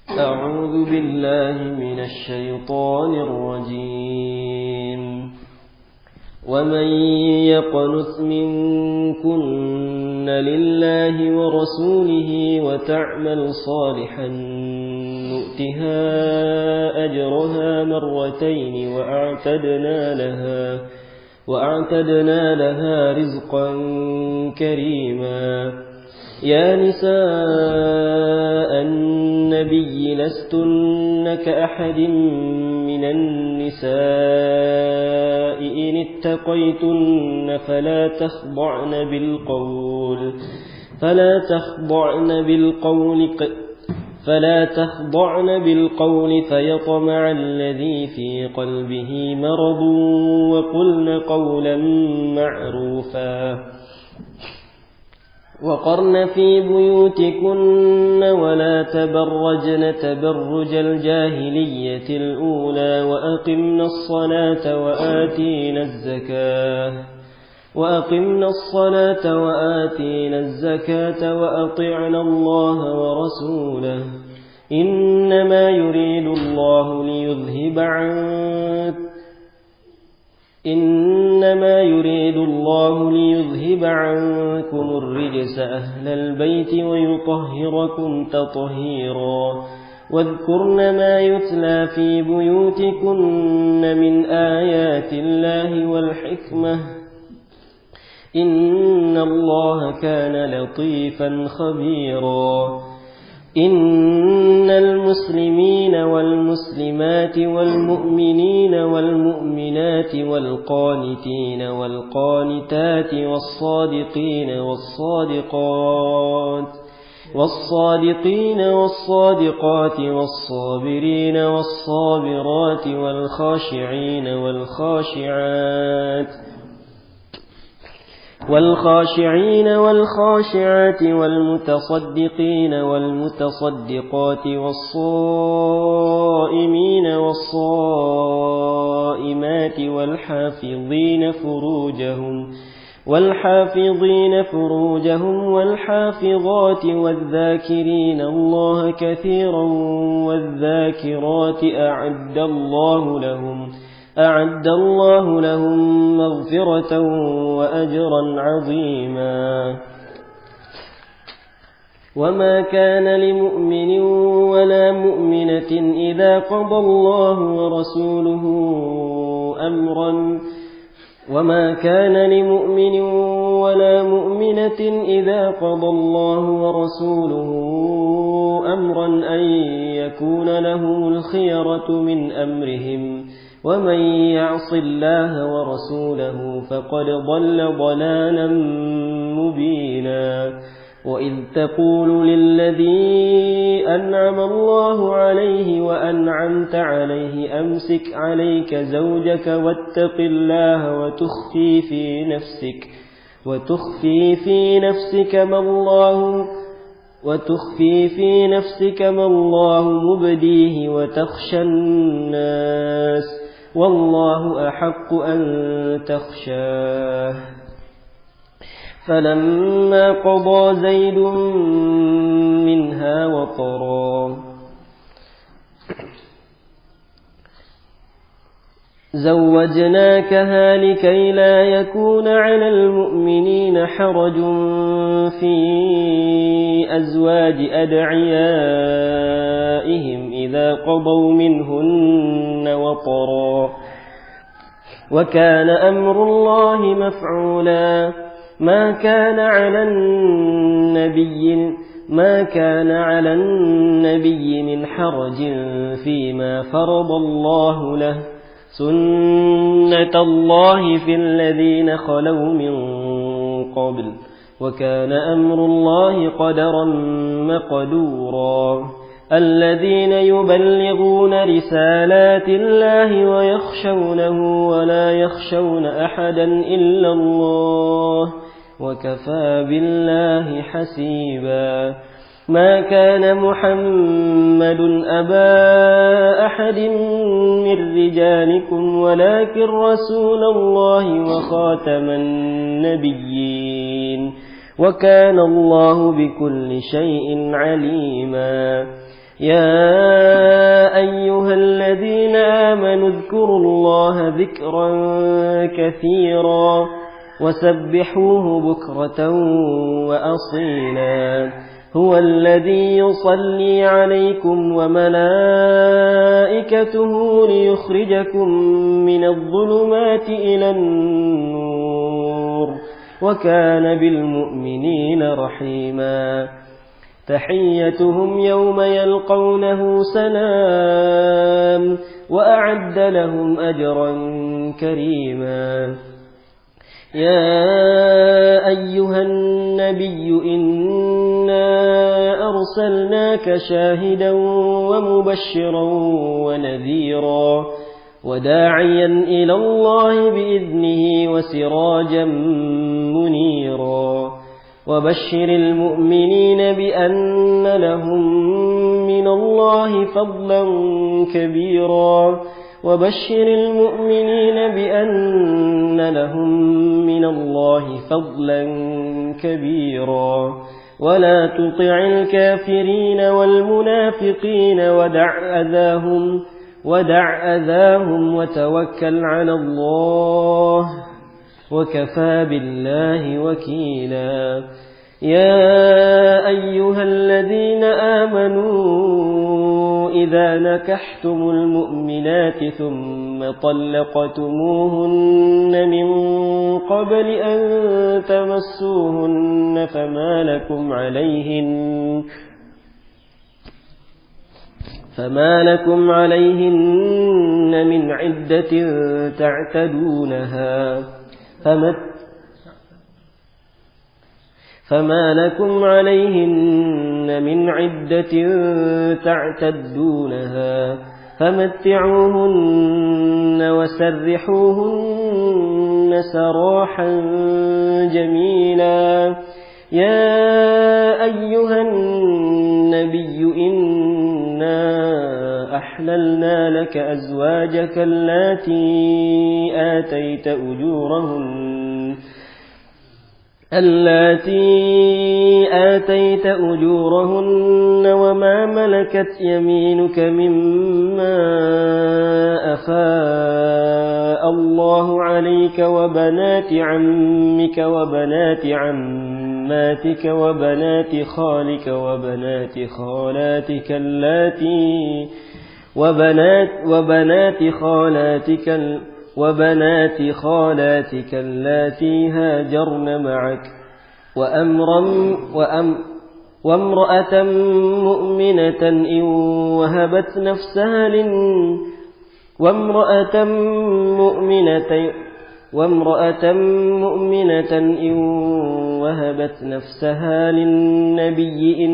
أعوذ بالله من الشيطان الرجيم. ومن يقنت منكن لله ورسوله وتعمل صالحا نؤتها أجرها مرتين وأعتدنا لها رزقا كريما. يا نساء النبي لستن كأحد من النساء إن اتقيتن فلا تخضعن بالقول فيطمع الذي في قلبه مرض وقلن قولا معروفا. وقرن في بيوتكن ولا تبرجن تبرج الجاهلية الأولى وأقمنا الصلاة وآتينا الزكاة وأطعنا الله ورسوله إنما يريد الله ليذهب عنكم الرجس أهل البيت ويطهركم تطهيرا. واذكرن ما يتلى في بيوتكن من آيات الله والحكمة إن الله كان لطيفا خبيرا. إن المسلمين والمسلمات والمؤمنين والمؤمنات والقانتين والقانتات والصادقين والصادقات والصابرين والصابرات والخاشعين والخاشعات والمتصدقين والمتصدقات والصائمين والصائمات والحافظين فروجهم والحافظات والذاكرين الله كثيرا والذاكرات أعد الله لهم مغفرة وأجرا عظيما. وما كان لمؤمن ولا مؤمنة إذا قضى الله ورسوله أمرا أن يكون لهم الخيرة من أمرهم ومن يعص الله ورسوله فقد ضل ضلالا مبينا. وإذ تقول للذي أنعم الله عليه وأنعمت عليه أمسك عليك زوجك واتق الله وتخفي في نفسك ما الله مبديه وتخشى الناس والله أحق أن تخشاه. فلما قضى زيد منها وطرا زوجناكها لكي لا يكون على المؤمنين حرج في أزواج أدعيائهم إذا قضوا منهن وطرا وكان أمر الله مفعولا. ما كان على النبي من حرج فيما فرض الله له سنة الله في الذين خلوا من قبل وكان أمر الله قدرا مقدورا. الذين يبلغون رسالات الله ويخشونه ولا يخشون أحدا إلا الله وكفى بالله حسيبا. ما كان محمد أبا أحد من رجالكم ولكن رسول الله وخاتم النبيين وكان الله بكل شيء عليما. يا أيها الذين آمنوا اذكروا الله ذكرا كثيرا وسبحوه بكرة وأصيلا هو الذي يصلي عليكم وملائكته ليخرجكم من الظلمات إلى النور وكان بالمؤمنين رحيما تحيتهم يوم يلقونه سلام وأعد لهم أجرا كريما يا أيها النبي إنا أرسلناك شاهدا ومبشرا ونذيرا وداعيا إلى الله بإذنه وسراجا منيرا وبشر المؤمنين بأن لهم من الله فضلا كبيرا وبشر المؤمنين بأن لهم من الله فضلا كبيرا ولا تطع الكافرين والمنافقين ودع أذاهم وتوكل على الله وكفى بالله وكيلا يا أيها الذين آمنوا إذا نكحتم المؤمنات ثم طلقتموهن من قبل أن تمسوهن فما لكم عليهن من عدة تعتدونها فما لكم عليهن من عدة تعتدونها فمتعوهن وسرحوهن سراحا جميلا يا أيها النبي إنا أحللنا لك أزواجك اللاتي آتيت أجورهن وما ملكت يمينك مما أفاء الله عليك وبنات عمك وبنات عماتك وبنات خالك وبنات خالاتك اللاتي هاجرن معك وامرأة مؤمنة إن وهبت نفسها للنبي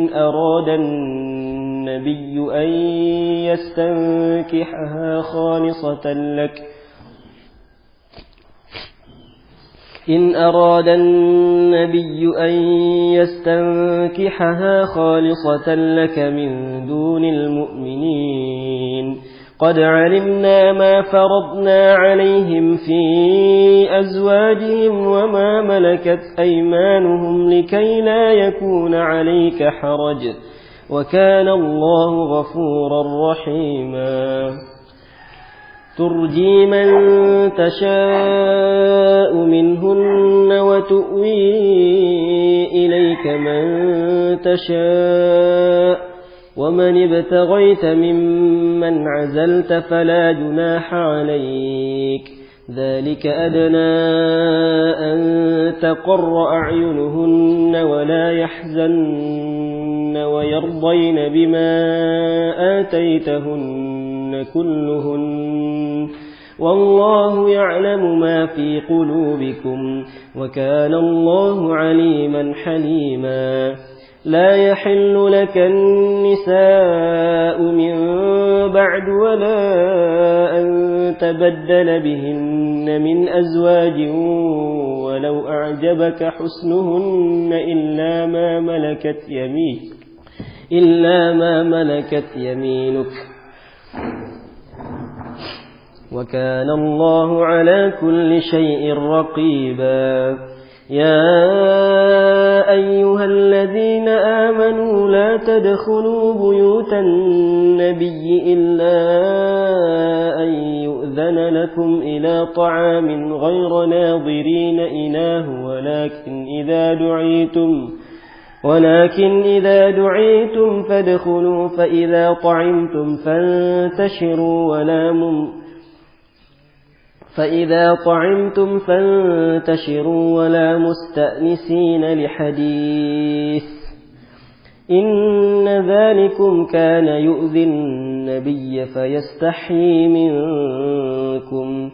إن أراد النبي أن يستنكحها خالصة لك من دون المؤمنين قد علمنا ما فرضنا عليهم في أزواجهم وما ملكت أيمانهم لكي لا يكون عليك حرج وكان الله غفورا رحيما ترجي من تشاء منهن وتؤوي إليك من تشاء ومن ابتغيت ممن عزلت فلا جناح عليك ذلك أدنى أن تقر أعينهن ولا يحزن ويرضين بما آتيتهن كلهن والله يعلم ما في قلوبكم وكان الله عليما حليما لا يحل لك النساء من بعد ولا أن تبدل بهن من أزواج ولو أعجبك حسنهن إلا ما ملكت يمينك وكان الله على كل شيء رقيبا يا أيها الذين آمنوا لا تدخلوا بيوت النبي إلا أن يؤذن لكم إلى طعام غير ناظرين إناه ولكن إذا دعيتم فادخلوا فإذا طعمتم فانتشروا ولا مستأنسين لحديث إن ذلكم كان يؤذي النبي فيستحيي منكم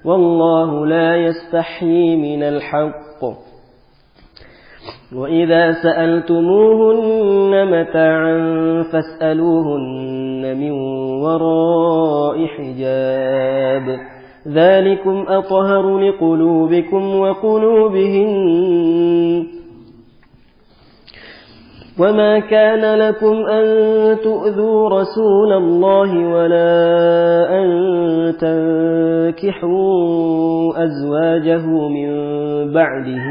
والله لا يستحيي من الحق وإذا سألتموهن متاعا فاسألوهن من وراء حجاب ذلكم أطهر لقلوبكم وقلوبهن وما كان لكم أن تؤذوا رسول الله ولا أن تنكحوا أزواجه من بعده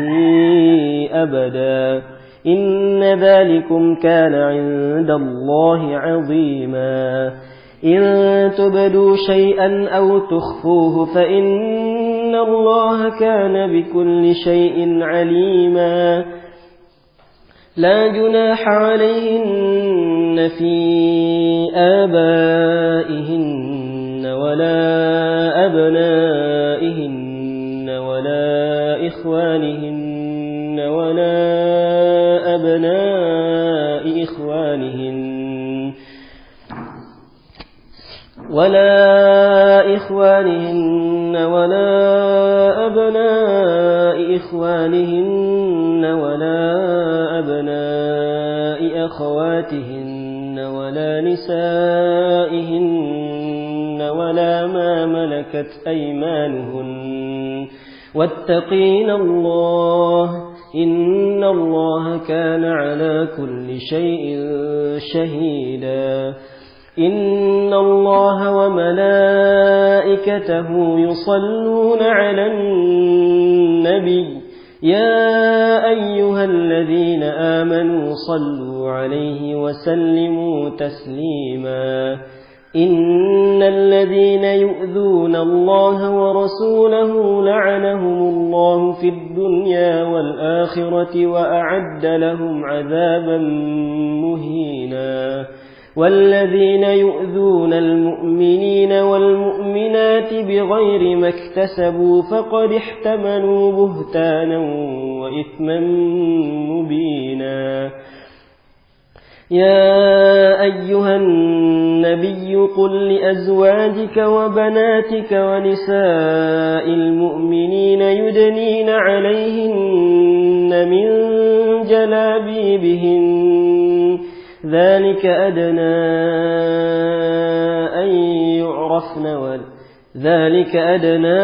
أبدا إن ذلكم كان عند الله عظيما إن تبدوا شيئا أو تخفوه فإن الله كان بكل شيء عليما لا جناح عليهن في آبائهن ولا أبنائهن ولا إخوانهن ولا أبناء إخوانهن ولا أبناء إخوانهن ولا أبناء أخواتهن ولا نسائهن ولا ما ملكت أيمانهن واتقين الله إن الله كان على كل شيء شهيدا إن الله وملائكته يصلون على النبي يا أيها الذين آمنوا صلوا عليه وسلموا تسليما إن الذين يؤذون الله ورسوله لعنهم الله في الدنيا والآخرة وأعد لهم عذابا مهينا والذين يؤذون المؤمنين والمؤمنات بغير ما اكتسبوا فقد احتملوا بهتانا وإثما مبينا يا أيها النبي قل لأزواجك وبناتك ونساء المؤمنين يدنين عليهن من جلابيبهن ذلك أدنى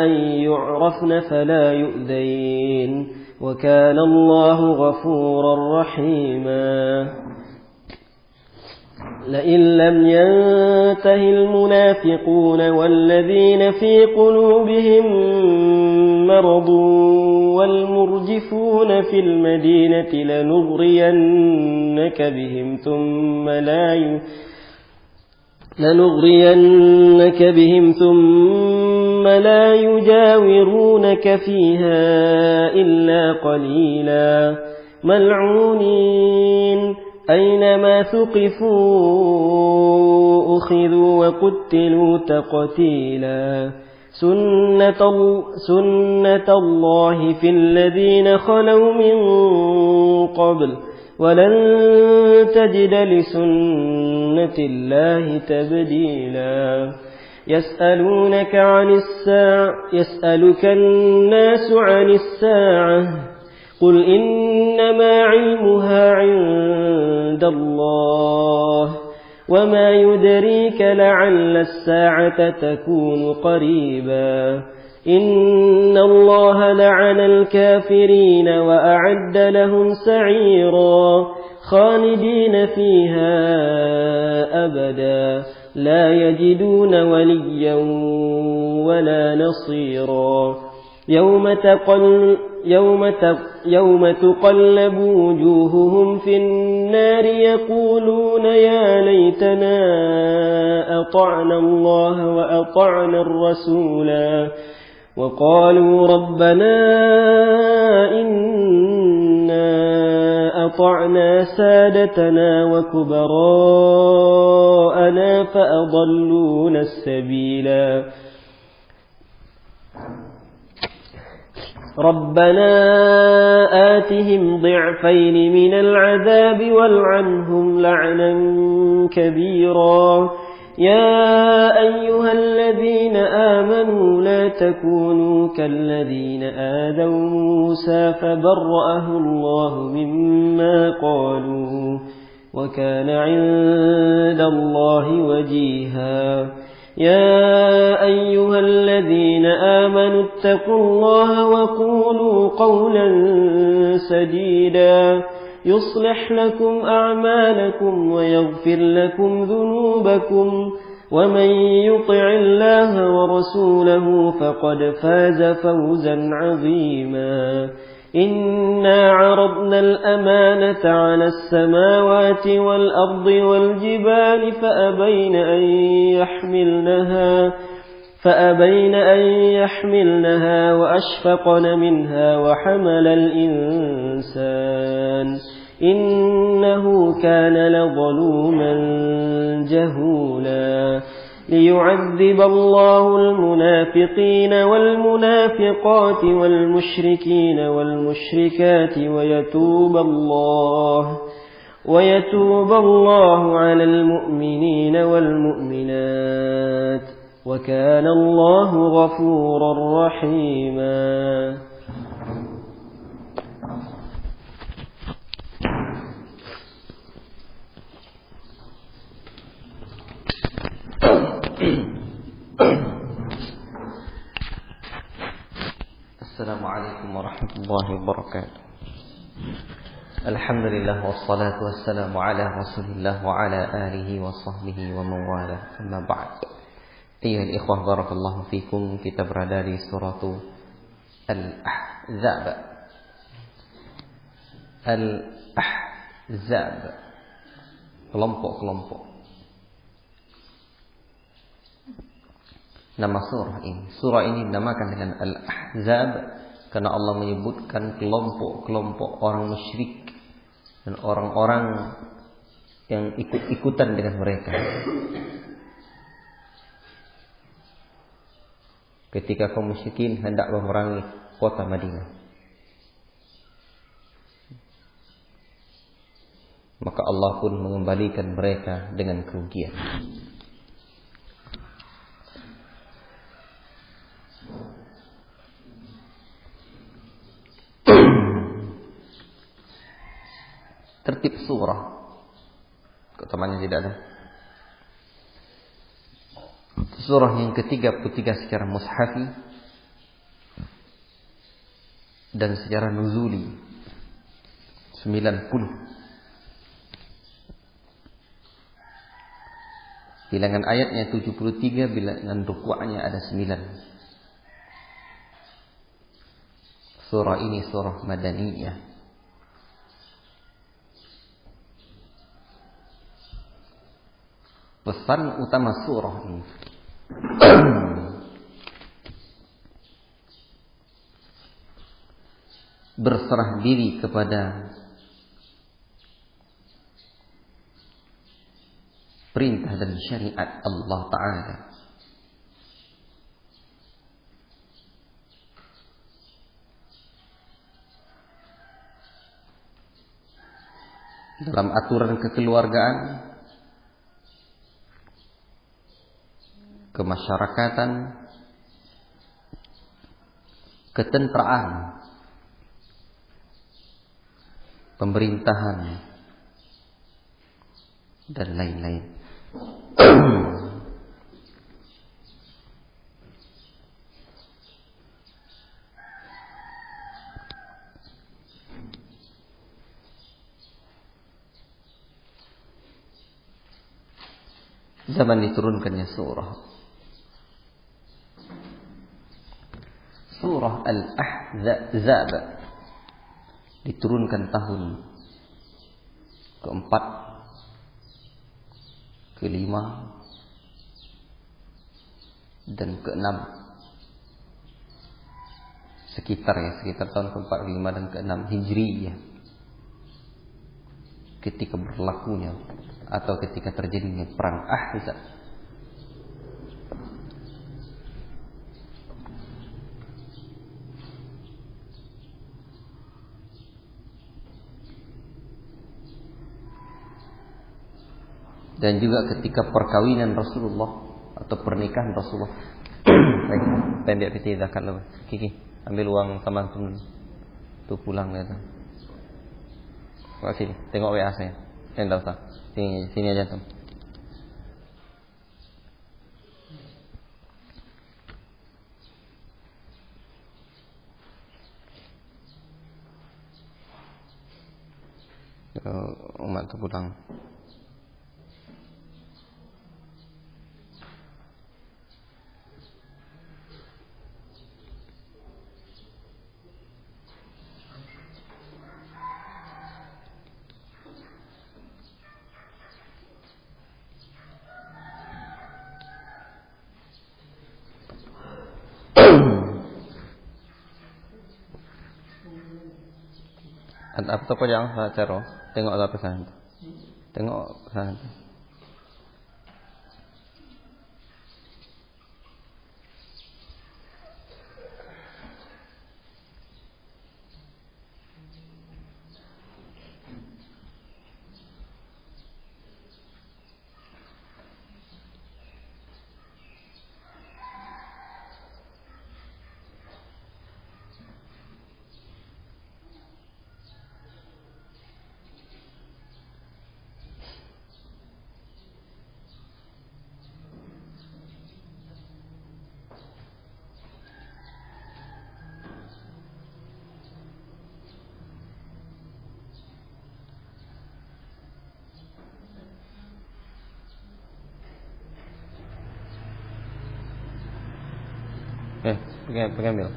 أن يعرفن فلا يؤذين وكان الله غفورا رحيما لئن لم ينته المنافقون والذين في قلوبهم مرض والمرجفون في المدينة لنغرينك بهم ثم لا يجاورونك فيها إلا قليلا ملعونين أينما ثقفوا أخذوا وقتلوا تقتيلا سنة الله في الذين خلوا من قبل ولن تجد لسنة الله تبديلا يسألك الناس عن الساعة قل إنما علمها عند الله وما يدريك لعل الساعة تكون قريبا إن الله لعن الكافرين وأعد لهم سعيرا خالدين فيها أبدا لا يجدون وليا ولا نصيرا يوم تقلب وجوههم في النار يقولون يا ليتنا أطعنا الله وأطعنا الرسولا وقالوا ربنا إنا أطعنا سادتنا وكبراءنا فأضلونا السبيلا ربنا آتهم ضعفين من العذاب والعنهم لعنا كبيرا يا أيها الذين آمنوا لا تكونوا كالذين آذوا موسى فبرأه الله مما قالوا وكان عند الله وجيها يا أيها الذين آمنوا اتقوا الله وقولوا قولا سديدا يصلح لكم أعمالكم ويغفر لكم ذنوبكم ومن يطع الله ورسوله فقد فاز فوزا عظيما إنا عرضنا الأمانة على السماوات والأرض والجبال فأبين أن يحملنها وأشفقن منها وحمل الإنسان إنه كان لظلوما جهولا ليعذب الله المنافقين والمنافقات والمشركين والمشركات ويتوب الله على المؤمنين والمؤمنات وكان الله غفورا رحيما Assalamualaikum warahmatullahi wabarakatuh. Alhamdulillah wassalatu wassalamu ala Rasulillah wa ala alihi wa sahbihi wa mawala. Amma ba'd. Ayyuhal ikhwah barakallahu fikum, kita berada di surah Al-Ahzab. Al-Ahzab. Kelompok-kelompok. Nama surah ini dinamakan dengan Al-Ahzab karena Allah menyebutkan kelompok-kelompok orang musyrik dan orang-orang yang ikut-ikutan dengan mereka ketika kaum musyrikin hendak memerangi kota Madinah. Maka Allah pun mengembalikan mereka dengan kerugian. Tertib surah, keutamannya tidak ada. Surah yang ke-33 secara mushafi dan secara nuzuli 90. Bilangan ayatnya 73, bilangan rukuknya ada 9. Surah ini surah Madaniyah. Pesan utama surah ini berserah diri kepada perintah dan syariat Allah Ta'ala. Dalam aturan kekeluargaan, kemasyarakatan, ketenteraan, pemerintahan, dan lain-lain. zaman diturunkannya surah Al-Ahzab diturunkan tahun keempat, kelima, dan keenam, sekitar tahun keempat, kelima, dan keenam Hijriyah, ketika berlakunya atau ketika terjadinya perang Ahzab. Dan juga ketika perkawinan Rasulullah atau pernikahan Rasulullah. Pendek piti zakat lo. Kiki, ambil uang tambahan tu pulang gitu. Sini, tengok WA saya. Enggak usah. Sini aja tuh. Umat tu pulang. Apa tu yang saya cero? Tengok apa pesan. Tengok pesan. Pengambil.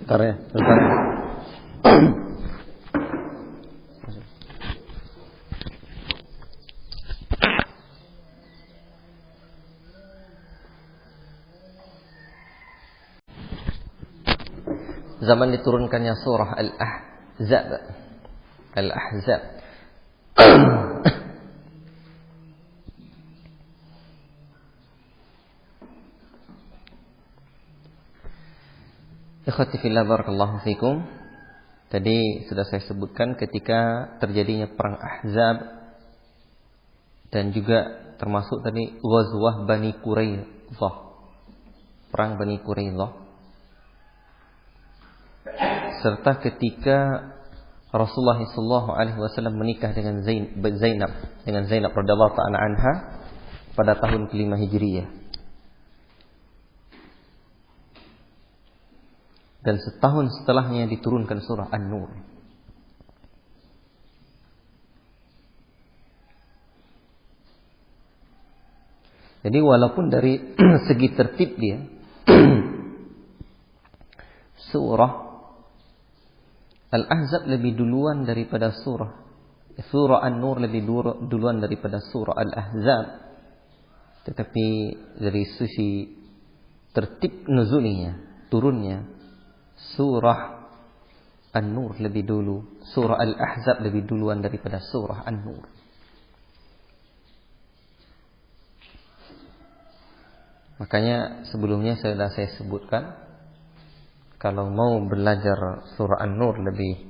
Bentar ya, bentar. Zaman diturunkannya surah Al-Ahzab. Al-Ahzab. Ikhwati fillah barakallahu fikum. Tadi sudah saya sebutkan ketika terjadinya perang Ahzab dan juga termasuk tadi Ghazwah Bani Quraidah. Perang Bani Quraidah. Serta ketika Rasulullah SAW menikah dengan Zainab radhiyallahu ta'ala anha pada tahun ke-5 Hijriyah. Dan setahun setelahnya diturunkan surah An-Nur. Jadi walaupun dari segi tertib dia surah Al-Ahzab lebih duluan daripada surah An-Nur lebih duluan daripada surah Al-Ahzab, tetapi dari sisi tertib nuzulinya, turunnya, surah An-Nur lebih dulu, surah Al-Ahzab lebih duluan daripada surah An-Nur. Makanya sebelumnya sudah saya sebutkan, kalau mau belajar surah An-Nur lebih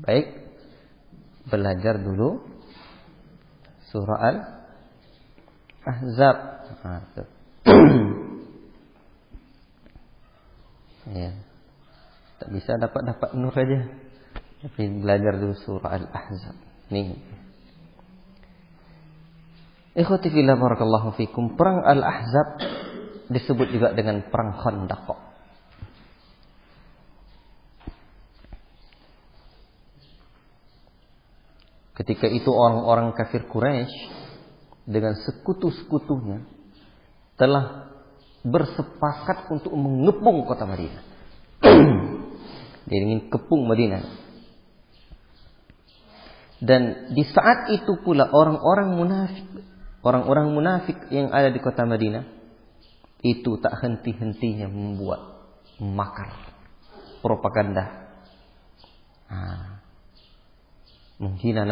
baik, belajar dulu surah Al-Ahzab. Ya. Tak bisa dapat Nur aja, tapi belajar dulu surah Al-Ahzab. Nih. Ikhwati fillah barakallahu fikum, perang Al-Ahzab disebut juga dengan perang Khandaq. Ketika itu orang-orang kafir Quraisy dengan sekutu-sekutunya telah bersepakat untuk mengepung kota Madinah. Dia ingin kepung Madinah. Dan di saat itu pula orang-orang munafik yang ada di kota Madinah itu tak henti-hentinya membuat makar, propaganda. Menghina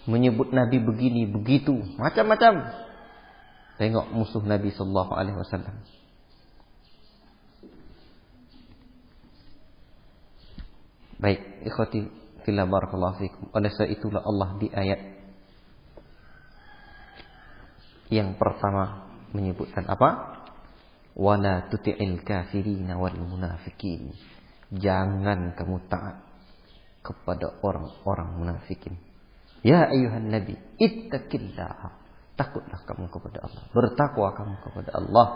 menyebut Nabi begini begitu, macam-macam. Tengok musuh Nabi sallallahu alaihi wasallam. Baik, ikhwati fillah barakallahu fikum. Oleh sebab itulah Allah di ayat yang pertama menyebutkan apa? Wala tuti'il kafirina wal munafikin. Jangan kamu taat kepada orang-orang munafikin. Ya ayuhan nabi, ittaqillah. Takutlah kamu kepada Allah. Bertakwa kamu kepada Allah.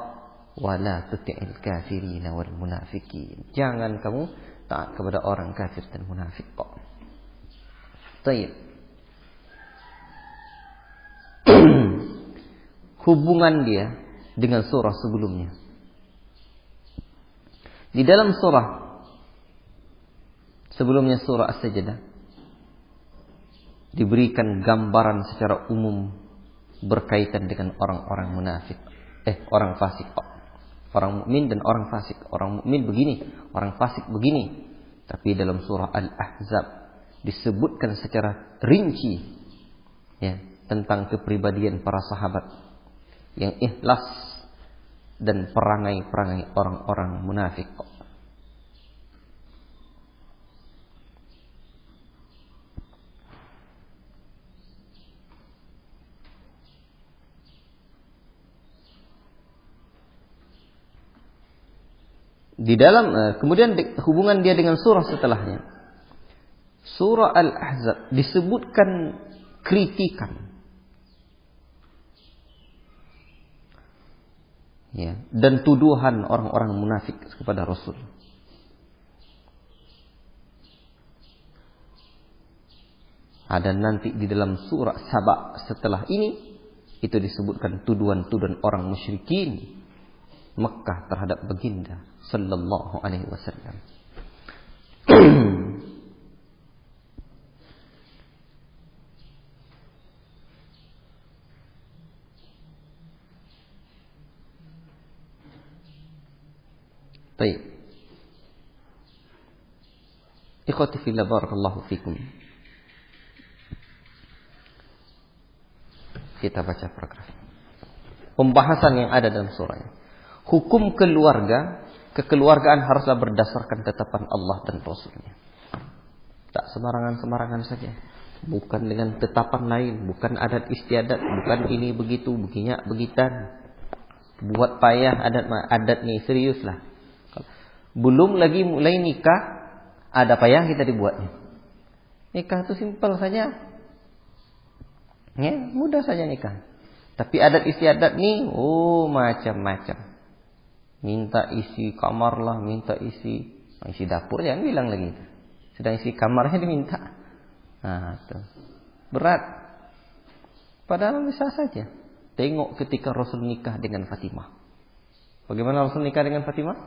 Wala tuti'il kafirina wal munafikin. Jangan kamu taat kepada orang kafir dan munafik. Baik. Hubungan dia dengan surah sebelumnya. Di dalam surah sebelumnya, surah As-Sajdah, diberikan gambaran secara umum berkaitan dengan orang-orang munafik, orang fasik, orang mukmin dan orang fasik. Orang mukmin begini, orang fasik begini. Tapi dalam surah Al-Ahzab disebutkan secara rinci, ya, tentang kepribadian para sahabat yang ikhlas dan perangai-perangai orang-orang munafik. Di dalam kemudian hubungan dia dengan surah setelahnya, surah Al-Ahzab disebutkan kritikan, ya, dan tuduhan orang-orang munafik kepada Rasul. Ada nanti di dalam surah Saba setelah ini, itu disebutkan tuduhan-tuduhan orang musyrikin Mekah terhadap baginda sallallahu alaihi wasallam. Baik. Ikhwati fillah barakallahu fikum. Kita baca paragraf pembahasan yang ada dalam surah ini. Hukum keluarga, kekeluargaan haruslah berdasarkan tetapan Allah dan Rasulnya. Tak sembarangan-sembarangan saja. Bukan dengan tetapan lain, bukan adat istiadat, bukan ini begitu, begini begitan. Buat payah adat nih, seriuslah. Belum lagi mulai nikah, ada payah kita dibuatnya. Nikah itu simpel saja. Ya, mudah saja nikah. Tapi adat istiadat nih, macam-macam. Minta isi kamar lah, minta isi dapur, jangan bilang lagi itu. Sedang isi kamarnya diminta. Nah, itu berat. Padahal bisa saja. Tengok ketika Rasul nikah dengan Fatimah. Bagaimana Rasul nikah dengan Fatimah?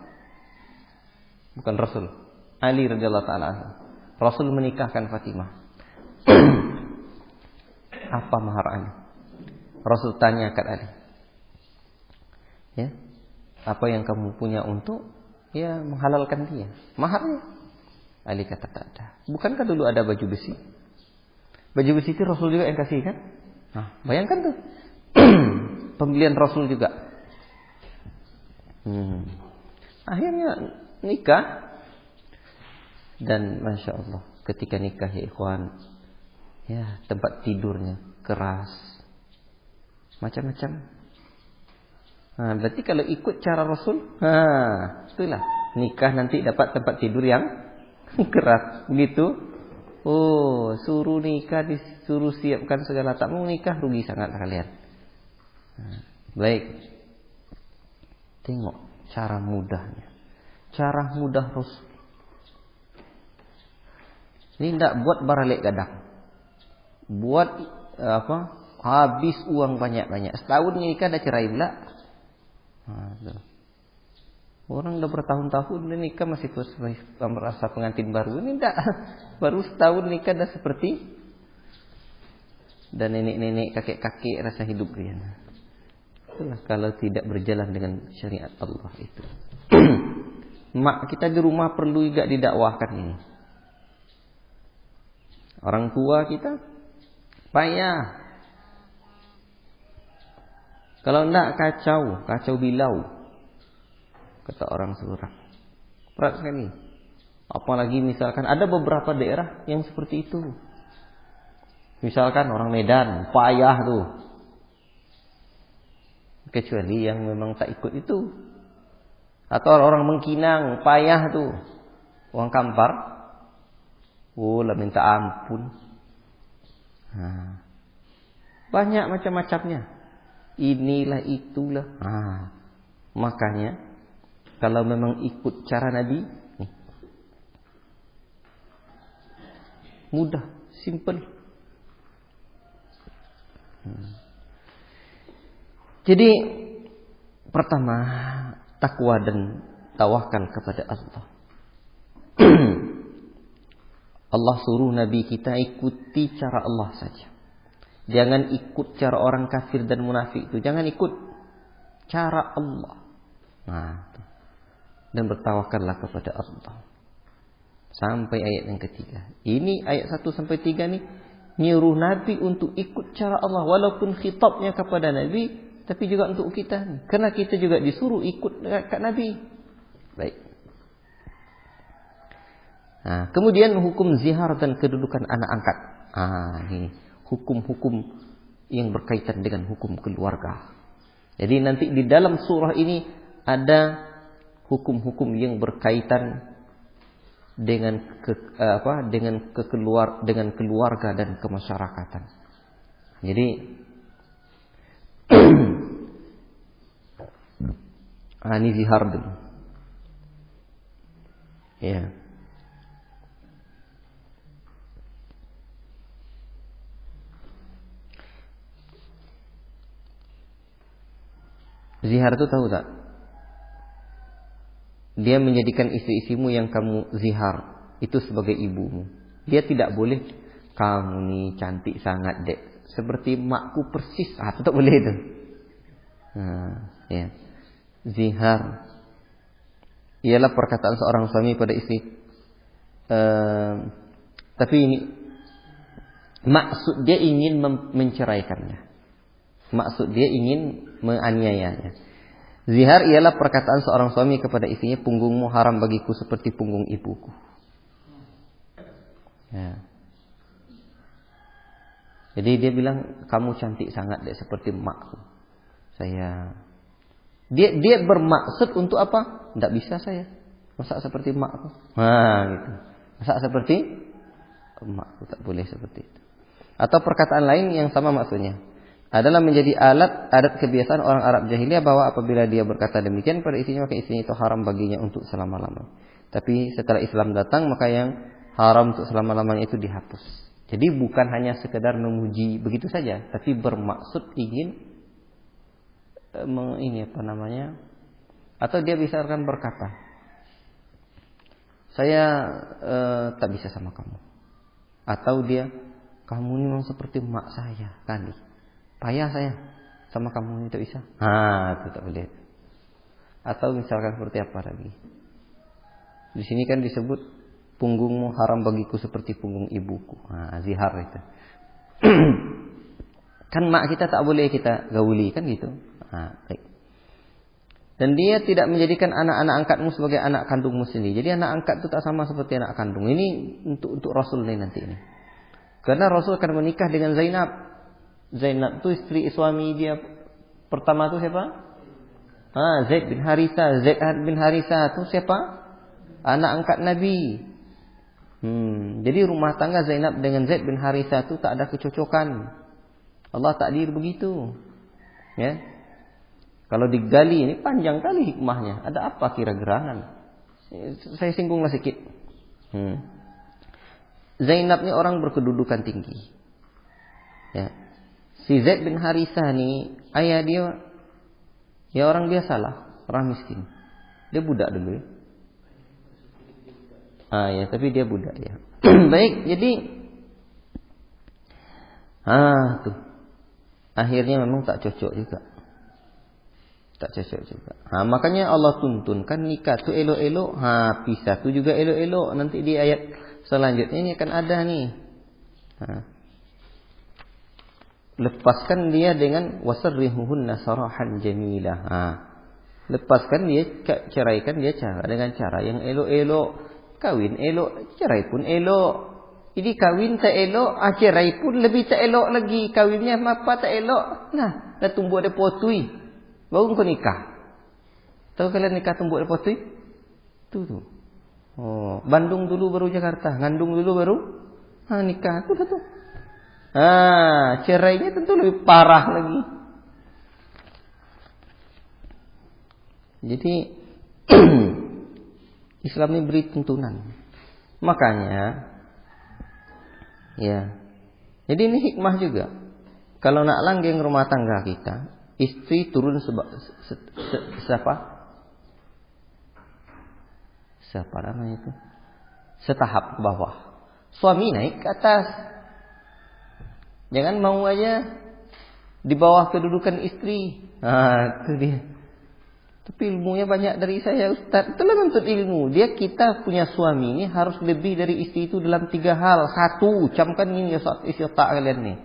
Bukan Rasul, Ali radhiyallahu taala anhu. Rasul menikahkan Fatimah. Apa mahar Ali? Rasul tanya kat Ali. Ya. Apa yang kamu punya untuk menghalalkan dia? Maharnya? Ali kata tak ada. Bukankah dulu ada baju besi? Baju besi itu Rasul juga yang kasih kan? Nah, bayangkan tuh. Pembelian Rasul juga. Akhirnya nikah. Dan Masya Allah, ketika nikah ya ikhwan, ya tempat tidurnya keras, macam-macam. Nah, berarti kalau ikut cara Rasul, itulah nikah nanti dapat tempat tidur yang keras, begitu. Oh, suruh nikah, disuruh siapkan segala, tak mau nikah rugi sangat kalian. Baik, tengok cara mudahnya, cara mudah Rasul. Ini tidak buat baralik gadang, buat habis uang banyak-banyak. Setahun nikah dah cerai pula. Orang dah bertahun-tahun nikah masih merasa pengantin baru. Ini tidak, baru setahun nikah dah seperti dan nenek-nenek, kakek-kakek rasa hidup dia. Itulah kalau tidak berjalan dengan syariat Allah itu. Mak kita di rumah perlu juga didakwahkan ini. Orang tua kita payah. Kalau enggak kacau bilau. Kata orang Surat. Berat sekali. Apalagi misalkan ada beberapa daerah yang seperti itu. Misalkan orang Medan, payah tuh. Kecuali yang memang tak ikut itu. Atau orang Mengkinang, payah tuh. Orang Kampar, lah minta ampun. Banyak macam-macamnya. Inilah itulah. Makanya kalau memang ikut cara Nabi, mudah, simple. Jadi pertama, takwa dan tawakal kepada Allah. Allah suruh Nabi kita ikuti cara Allah saja. Jangan ikut cara orang kafir dan munafik itu. Jangan ikut cara Allah. Dan bertawakallah kepada Allah. Sampai ayat yang ketiga. Ini ayat 1-3 nih nyuruh Nabi untuk ikut cara Allah, walaupun khitabnya kepada Nabi, tapi juga untuk kita nih. Karena kita juga disuruh ikut kat Nabi. Baik. Kemudian hukum zihar dan kedudukan anak angkat. Ini hukum-hukum yang berkaitan dengan hukum keluarga. Jadi nanti di dalam surah ini ada hukum-hukum yang berkaitan dengan dengan keluarga dan kemasyarakatan. Jadi ini zihar dulu. Ya. Zihar itu tahu tak? Dia menjadikan istri-istrimu yang kamu zihar itu sebagai ibumu. Dia tidak boleh, kamu nih cantik sangat dek, seperti makku persis. Itu tak boleh itu. Ya. Zihar ialah perkataan seorang suami pada istri. Tapi ini maksud dia ingin menceraikannya. Maksud dia ingin menganiayanya. Zihar ialah perkataan seorang suami kepada istrinya, punggungmu haram bagiku seperti punggung ibuku. Ya. Jadi dia bilang, kamu cantik sangat deh seperti emakku. Dia bermaksud untuk apa? Tidak bisa saya. Masa seperti emakku? Gitu. Masa seperti emakku, tak boleh seperti itu. Atau perkataan lain yang sama maksudnya adalah menjadi adat kebiasaan orang Arab jahiliyah bahwa apabila dia berkata demikian pada istrinya, maka istrinya itu haram baginya untuk selama-lamanya. Tapi setelah Islam datang, maka yang haram untuk selama-lamanya itu dihapus. Jadi bukan hanya sekedar memuji begitu saja, tapi bermaksud ingin atau dia bisa akan berkata, saya tak bisa sama kamu. Atau dia, kamu ini memang seperti emak saya kali. Payah saya sama kamu ini, tak bisa. Itu tak boleh. Atau misalkan seperti apa lagi? Di sini kan disebut punggungmu haram bagiku seperti punggung ibuku. Zihar itu. Kan mak kita tak boleh kita gauli kan gitu. Baik. Dan dia tidak menjadikan anak-anak angkatmu sebagai anak kandungmu sendiri. Jadi anak angkat itu tak sama seperti anak kandung. Ini untuk Rasul nih nanti ini. Karena Rasul akan menikah dengan Zainab. Zainab itu istri suami dia pertama itu siapa? Zaid bin Haritha. Zaid bin Haritha itu siapa? Anak angkat Nabi. Jadi rumah tangga Zainab dengan Zaid bin Haritha itu tak ada kecocokan. Allah takdir begitu. Ya. Kalau digali ini panjang kali hikmahnya. Ada apa kira-kira? Saya singgunglah sedikit. Zainab ini orang berkedudukan tinggi. Ya. Si Zaid bin Haritha ni ayah dia ya orang biasalah, orang miskin. Dia budak dulu. Ya, tapi dia budak ya. Baik, jadi tuh. Akhirnya memang tak cocok juga. Makanya Allah tuntunkan nikah tu elok-elok, pisah tu juga elok-elok. Nanti di ayat selanjutnya ini akan ada nih. Lepaskan dia dengan wasarrihuhunna sarahan jamilah. Lepaskan dia, ceraikan dia dengan cara yang elok-elok. Kawin elok, cerai pun elok. Jadi kawin tak elok, cerai pun lebih tak elok lagi. Kawinnya apa tak elok. Dah tumbuh ada potui. Baru kau nikah. Tahu kalian nikah tumbuh ada potui? Tuh. Bandung dulu baru Jakarta, Ngandung dulu baru nikah. Aku dah tu. Cerainya tentu lebih parah lagi. Jadi Islam ini beri tuntunan. Makanya ya. Jadi ini hikmah juga. Kalau nak langgeng rumah tangga kita, istri turun siapa namanya itu? Setahap ke bawah. Suami naik ke atas. Jangan mau aja di bawah kedudukan istri. Itu dia. Tapi ilmunya banyak dari saya, Ustaz. Itulah menuntut ilmu. Kita punya suami ini harus lebih dari istri itu dalam 3 hal. 1, camkan ini isi otak kalian nih.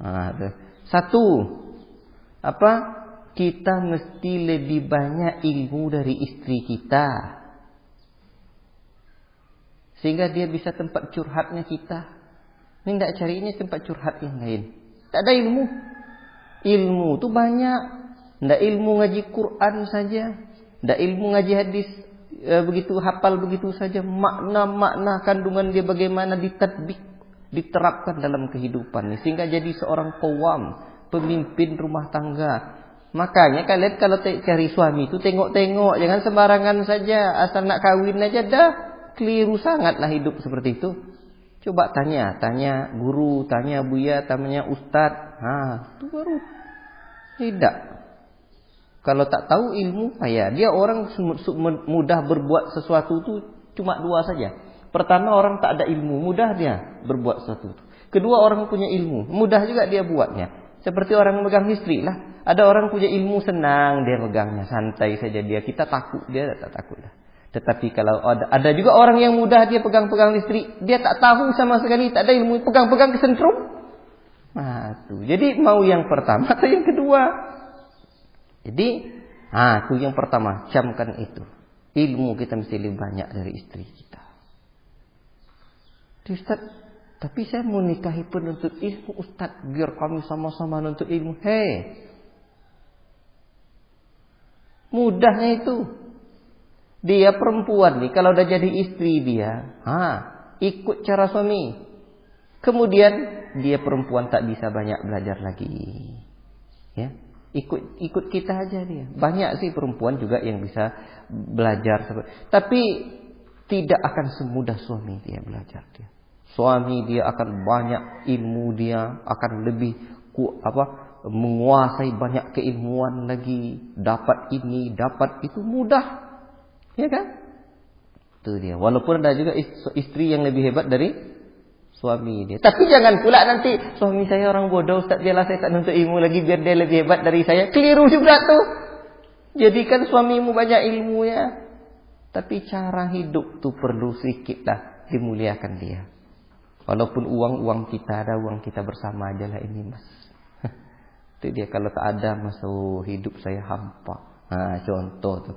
1, apa? Kita mesti lebih banyak ilmu dari istri kita. Sehingga dia bisa tempat curhatnya kita. Ini tidak cari ini tempat curhat yang lain. Tak ada ilmu. Ilmu tu banyak. Tidak ilmu ngaji Quran saja. Tidak ilmu ngaji hadis begitu hafal begitu saja. Makna-makna kandungan dia bagaimana ditadbik, diterapkan dalam kehidupan. Sehingga jadi seorang qawam, pemimpin rumah tangga. Makanya kalian kalau cari suami itu tengok-tengok. Jangan sembarangan saja. Asal nak kahwin aja dah. Keliru sangatlah hidup seperti itu. Coba tanya guru, tanya buya, tanya ustaz. Itu baru. Tidak. Kalau tak tahu ilmu payah. Dia orang mudah berbuat sesuatu itu cuma 2 saja. Pertama, orang tak ada ilmu, mudah dia berbuat sesuatu. Kedua, orang punya ilmu, mudah juga dia buatnya. Seperti orang megang istri lah. Ada orang punya ilmu, senang dia megangnya, santai saja dia. Kita takut, dia tak takut lah. Tetapi kalau ada juga orang yang mudah dia pegang-pegang istri, dia tak tahu sama sekali, tak ada ilmu, pegang-pegang kesentrum. Tuh. Jadi mau yang pertama atau yang kedua? Jadi, itu yang pertama, camkan itu. Ilmu kita mesti lebih banyak dari istri kita. Ustaz, tapi saya mau nikahi penuntut ilmu, Ustaz, biar kami sama-sama nuntut ilmu. Mudahnya itu. Dia perempuan nih, kalau udah jadi istri dia, ikut cara suami. Kemudian dia perempuan tak bisa banyak belajar lagi. Ya, ikut kita aja dia. Banyak sih perempuan juga yang bisa belajar, tapi tidak akan semudah suami dia belajar dia. Suami dia akan banyak ilmu, dia akan lebih menguasai banyak keilmuan lagi, dapat ini, dapat itu mudah. Ya kan? Itu dia. Walaupun ada juga istri yang lebih hebat dari suami dia. Tapi jangan pula nanti suami saya orang bodoh, Ustaz, biarlah saya tak nuntut ilmu lagi biar dia lebih hebat dari saya. Keliru juga tuh. Jadikan suamimu banyak ilmunya. Tapi cara hidup tuh perlu sedikitlah dimuliakan dia. Walaupun uang kita ada, uang kita bersama aja lah ini mas. Itu dia, kalau tak ada masuk hidup saya hampa. Contoh tuh.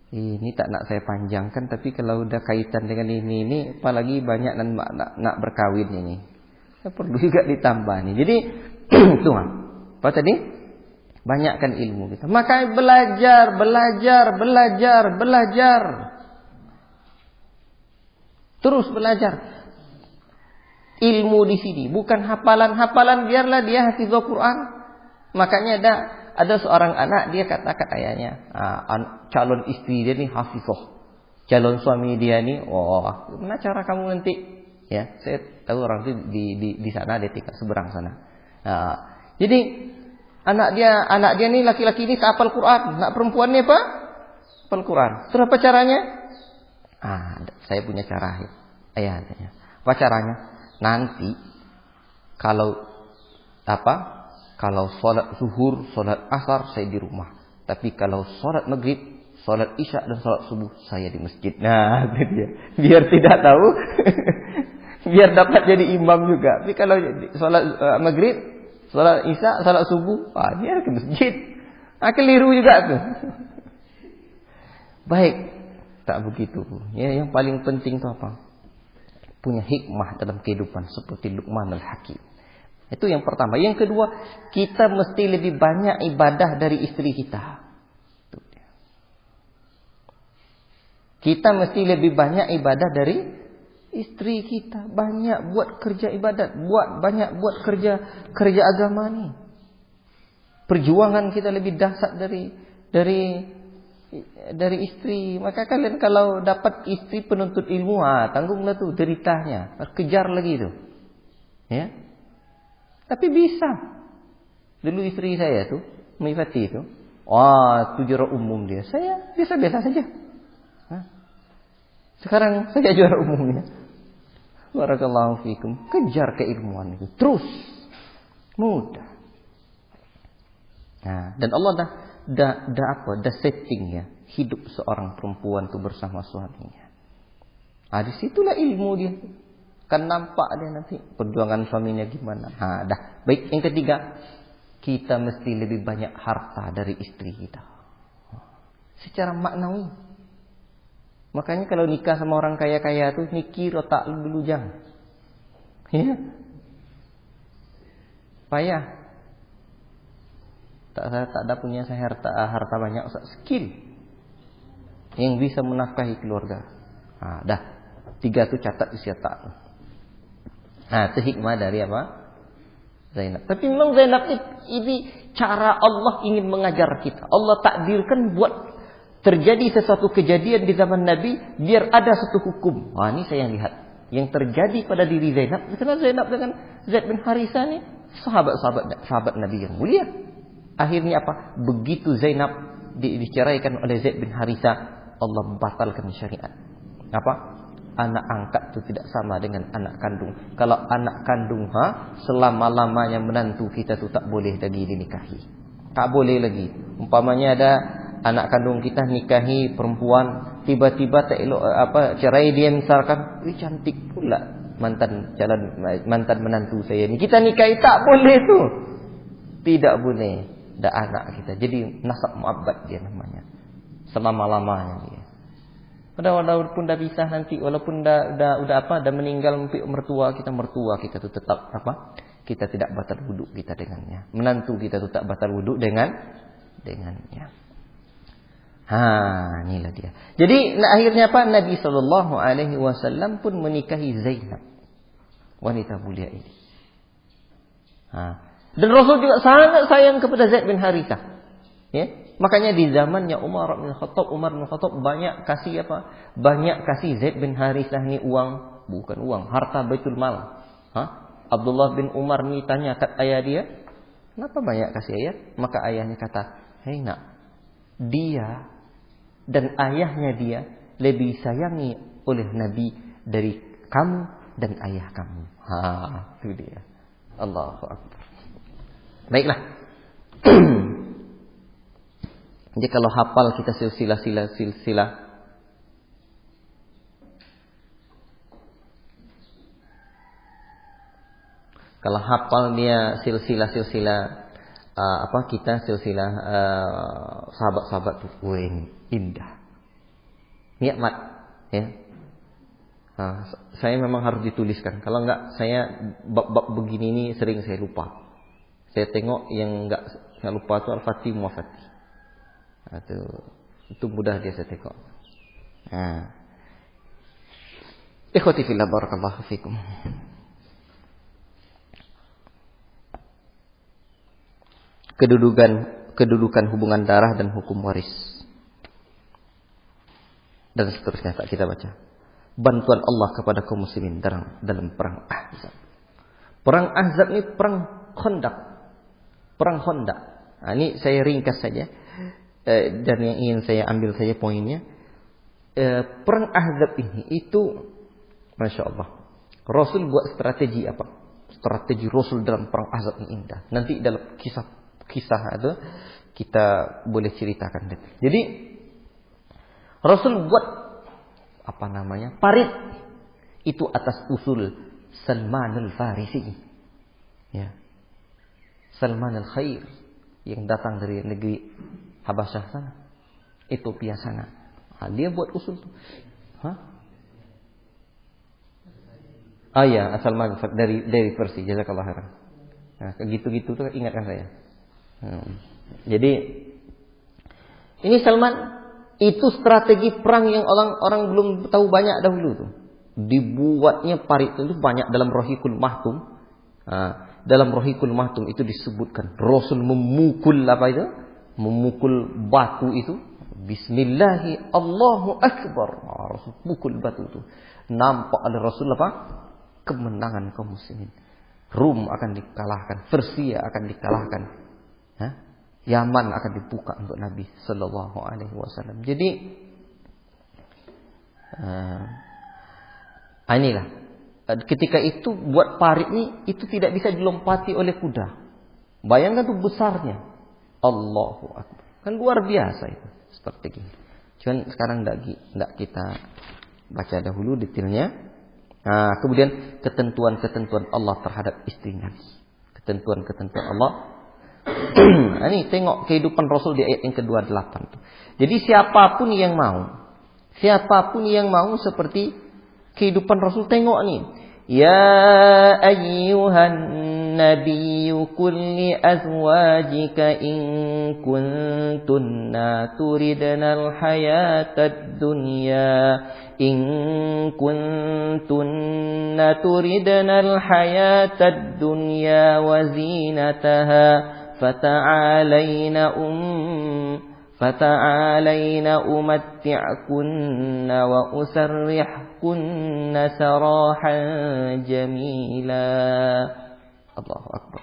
Ini tak nak saya panjangkan, tapi kalau udah kaitan dengan ini apalagi banyak nak berkawin ini. Perlu juga ditambah nih. Jadi itu apa tadi? Banyakkan ilmu kita. Maka belajar. Terus belajar. Ilmu di sini bukan hafalan biarlah dia hafizul Quran. Makanya ada seorang anak, dia katakan ayahnya, calon istri dia nih hafizah, calon suami dia nih, gimana cara kamu nanti? Ya, saya tahu orang itu di sana, dia tinggal seberang sana. Jadi anak dia nih laki-laki ini hafal Quran, anak perempuan nih apa? Hafal Quran. Terus apa caranya? Saya punya cara, ayah katanya. Apa caranya? Nanti kalau sholat zuhur, sholat asar saya di rumah. Tapi kalau sholat maghrib, sholat isya dan sholat subuh saya di masjid. Nah, itu dia. Biar tidak tahu, biar dapat jadi imam juga. Tapi kalau sholat maghrib, sholat isya, sholat subuh, dia ke masjid. Keliru juga tuh. Baik, tak begitu. Ya, yang paling penting itu apa? Punya hikmah dalam kehidupan seperti Luqmanul Hakim. Itu yang pertama. Yang kedua, kita mesti lebih banyak ibadah dari istri kita. Kita mesti lebih banyak ibadah dari istri kita. Banyak buat kerja ibadat, banyak buat kerja agama nih. Perjuangan kita lebih dahsyat dari istri. Maka kalian kalau dapat istri penuntut ilmu, tanggunglah tuh deritanya. Kejar lagi tuh. Ya. Tapi bisa. Dulu istri saya tuh, Mifati itu, juara umum dia. Saya biasa-biasa saja. Sekarang saya juara umumnya. Barakallahu fikum. Kejar keilmuan itu. Terus. Mudah. Dan Allah dah setting ya. Hidup seorang perempuan tuh bersama suaminya. Disitulah ilmu dia. Kan nampak dia nanti perjuangan suaminya gimana. Baik, yang ketiga, kita mesti lebih banyak harta dari istri kita. Secara maknawi. Makanya kalau nikah sama orang kaya-kaya tuh mikir otak lu dulu jangan. Ya. Payah. Tak ada punya saya harta banyak, skill yang bisa menafkahi keluarga. 3 tuh catat isi otak. Itu hikmah dari apa? Zainab. Tapi memang Zainab ini cara Allah ingin mengajar kita. Allah takdirkan buat terjadi sesuatu kejadian di zaman Nabi biar ada satu hukum. Ini saya yang lihat. Yang terjadi pada diri Zainab. Karena Zainab dengan Zaid bin Harisah ini sahabat Nabi yang mulia. Akhirnya apa? Begitu Zainab diceraikan oleh Zaid bin Harisah, Allah batalkan syariat. Apa? Anak angkat itu tidak sama dengan anak kandung. Kalau anak kandung selama-lamanya menantu kita itu tak boleh lagi dinikahi. Tak boleh lagi. Umpamanya ada anak kandung kita nikahi perempuan, tiba-tiba tak elok cerai dia misalkan, cantik pula mantan menantu saya ni. Kita nikahi tak boleh tu. Tidak boleh. Dah anak kita. Jadi nasab mu'abbad dia namanya. Selama-lamanya dia. Walaupun dah pisah nanti, walaupun dah meninggal mertua kita tu tetap kita tidak batal wuduk kita dengannya. Menantu kita tu tak batal wuduk dengannya. Inilah dia. Jadi akhirnya apa? Nabi SAW pun menikahi Zainab, wanita mulia ini. Dan Rasul juga sangat sayang kepada Zaid bin Harithah. Ya. Makanya di zamannya Umar bin Khattab banyak kasih Zaid bin Harithah ni uang, bukan uang, harta Baitul Mal. Abdullah bin Umar ni tanya kat ayah dia, kenapa banyak kasih ayat? Maka ayahnya kata, hei nak, dia dan ayahnya dia lebih sayangi oleh Nabi dari kamu dan ayah kamu. Itu dia. Allahu Akbar. Baiklah. Jadi kalau hafal kita silsilah. Kalau hafal dia silsilah sahabat-sahabat tuh, ini indah, nikmat, ya. Saya memang harus dituliskan. Kalau enggak, saya bab begini ini sering saya lupa. Saya tengok yang enggak saya lupa itu Al-Fatih Mu'afati. Itu mudah dia saya tengok. Ikhwati fillah, barakallahu fikum. Kedudukan hubungan darah dan hukum waris. Dan seterusnya tak kita baca. Bantuan Allah kepada kaum muslimin dalam perang Ahzab. Perang Ahzab ini perang Khandaq. Perang Khandaq. Ini saya ringkas saja. Dan yang ingin saya ambil saja poinnya. Perang Ahzab ini itu, Masya Allah, Rasul buat strategi apa? Strategi Rasul dalam perang Ahzab ini indah. Nanti dalam kisah itu kita boleh ceritakan. Jadi Rasul buat parit itu atas usul Salman al-Farisi, ya, Salman al-Khair yang datang dari negeri Habasyah sana, Ethiopia sana. Dia buat usul itu. Ya, Salman dari Persia. Jazakallah khairan. Nah, gitu-gitu tuh ingatkan saya. Jadi ini Salman, itu strategi perang yang orang belum tahu banyak dahulu tuh. Dibuatnya parit itu banyak dalam Rohikul Mahtum. Dalam Rohikul Mahtum itu disebutkan Rasul memukul memukul batu itu. Bismillahi Allahu Akbar. Rasul pukul batu itu. Nampak ada Rasul kemenangan kaum muslimin. Rum akan dikalahkan, Persia akan dikalahkan. Yaman akan dibuka untuk Nabi Sallallahu Alaihi Wasallam. Jadi inilah ketika itu buat parit ini itu tidak bisa dilompati oleh kuda. Bayangkan tuh besarnya. Allahu Akbar. Kan luar biasa itu strategi. Cuman sekarang tidak kita baca dahulu detailnya. Kemudian ketentuan-ketentuan Allah terhadap istri Nabi. Ketentuan-ketentuan Allah. Ini tengok kehidupan Rasul di ayat yang ke-28. Jadi siapapun yang mau seperti kehidupan Rasul, tengok nih. Ya ayyuhan nabiyyu qul li azwajika in kuntunna turidna al-hayatad dunya in kuntunna turidna al-hayatad dunya wa zinataha فتعالين أمتعكن وأسرحكن سراحا جميلا. Allahu Akbar.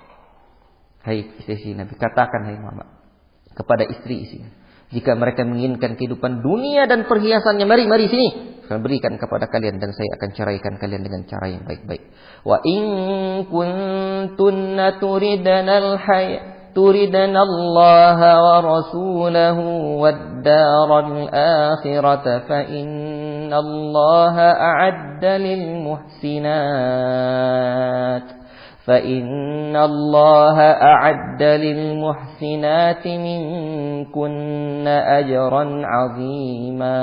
Hai istri Nabi, katakan hai Muhammad kepada istri-istri, jika mereka menginginkan kehidupan dunia dan perhiasannya, mari sini, saya berikan kepada kalian dan saya akan ceraikan kalian dengan cara yang baik-baik. Wa in kuntunna turidna Allah wa rasulahu wad daral akhirata fa inna Allah a'adda lil muhsinat minkunna ajran 'azima.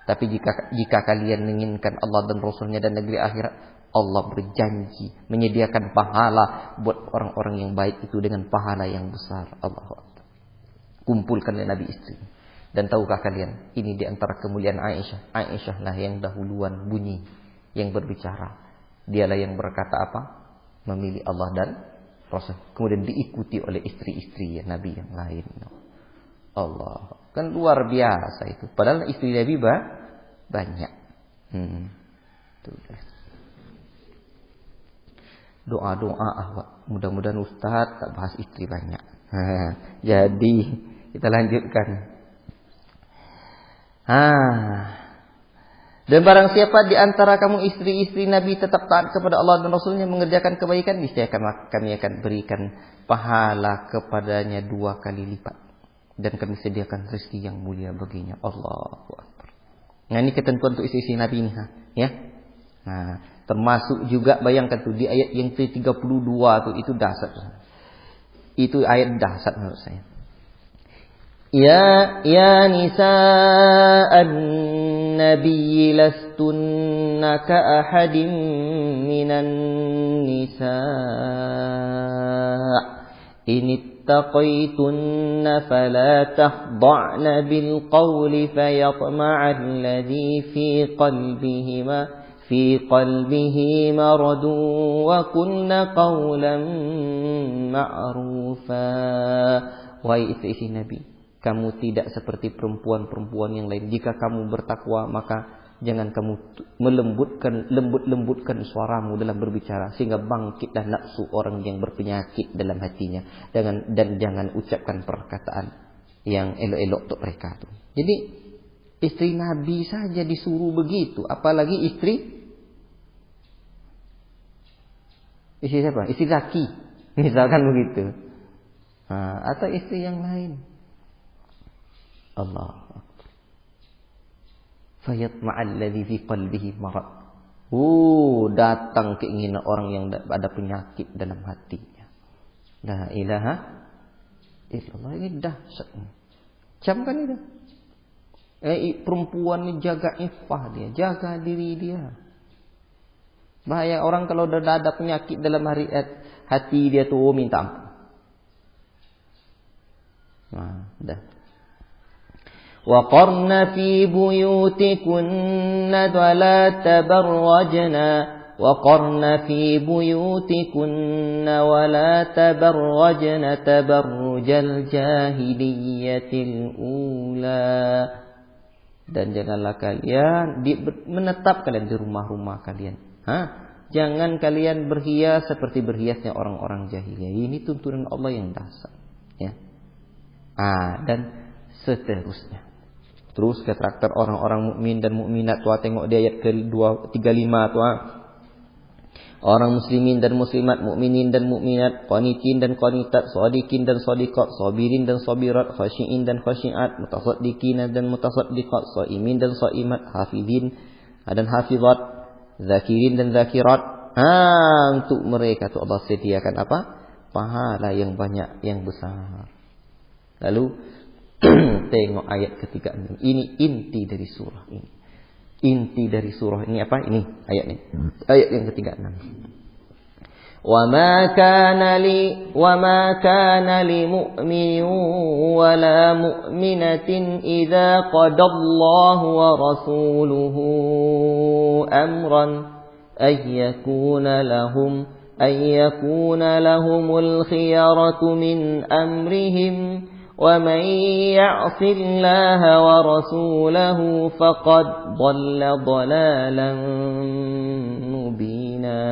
Tapi jika kalian menginginkan Allah dan Rasulnya dan negeri akhirat, Allah berjanji menyediakan pahala buat orang-orang yang baik itu dengan pahala yang besar. Allahu Akbar. Kumpulkanlah Nabi istri. Dan tahukah kalian, ini di antara kemuliaan Aisyah. Aisyah lah yang dahuluan bunyi, yang berbicara. Dialah yang berkata apa? Memilih Allah dan Rasul. Kemudian diikuti oleh istri-istri Nabi yang lain. Allah, kan luar biasa itu. Padahal istri Nabi banyak. doa-doa awak. Mudah-mudahan Ustaz tak bahas istri banyak. Jadi kita lanjutkan. Dan barang siapa di antara kamu istri-istri Nabi tetap taat kepada Allah dan Rasulnya, mengerjakan kebaikan, niscaya kami akan berikan pahala kepadanya 2 kali lipat. Dan kami sediakan rezeki yang mulia baginya. Allahu Akbar. Nah, ini ketentuan untuk istri-istri Nabi ini, ya. Nah, termasuk juga bayangkan tuh di ayat yang ke-32 tuh, itu dahsyat. Itu ayat dahsyat menurut saya. Ya nisa'an nabiyyi lastunna ka ahadin minan nisa' in ittaqaytunna fala takhda'na bil qawli fayatma'a alladhi fi qalbihi maradun wa qulna qawlan ma'rufa. Wahai istri Nabi, kamu tidak seperti perempuan-perempuan yang lain. Jika kamu bertakwa, maka jangan kamu lembut-lembutkan suaramu dalam berbicara, sehingga bangkitlah nafsu orang yang berpenyakit dalam hatinya. Dan jangan ucapkan perkataan yang elok-elok untuk mereka. Jadi istri Nabi saja disuruh begitu, apalagi istri siapa? Istri Zaki, misalkan begitu. Atau istri yang lain. Allah. Fayatma'al ladzi fi qalbihi marad. Datang keinginan orang yang ada penyakit dalam hatinya. La ilaha illallah. Ini dahsyat. Camkan itu. Perempuan ini jaga iffah dia, jaga diri dia. Bahaya orang kalau udah ada penyakit dalam hati dia tuh minta ampun. Dah. وَقَرْنَ فِي بُيُوتِكُنَّ وَلَا تَبَرَّجْنَ تَبَرُّجَ الْجَاهِلِيَّةِ الْأُولَى. Dan janganlah kalian menetap kalian di rumah-rumah kalian. Jangan kalian berhias seperti berhiasnya orang-orang jahiliyah. Ini tuntunan Allah yang dahsyat, ya. Dan seterusnya. Terus ke karakter orang-orang mukmin dan mukminat. Tuah tengok di ayat ke-35 tuah. Orang muslimin dan muslimat, mukminin dan mukminat, qanitin dan qanitat, shadiqin dan shadiqat, sabirin dan sabirat, khashiin dan khashiat, mutasaddiqin dan mutasaddiqat, shaimin dan shaimat, hafizin dan hafizat, zakirin dan zakirat. Untuk mereka tu Allah sediakan apa? Pahala yang banyak, yang besar. Lalu tengok ayat ke-36. Ini inti dari surah ini. Inti dari surah ini apa? Ini ayat ini. Ayat yang ke-36. وَمَا كَانَ لِمُؤْمِنٍ وَلَا مُؤْمِنَةٍ إِذَا قَضَى اللَّهُ وَرَسُولُهُ أَمْرًا أَن يَكُونَ لَهُمُ الْخِيَرَةُ مِنْ أَمْرِهِمْ وَمَنْ يَعْصِ اللَّهَ وَرَسُولَهُ فَقَدْ ضَلَّ ضَلَالًا مُبِينًا.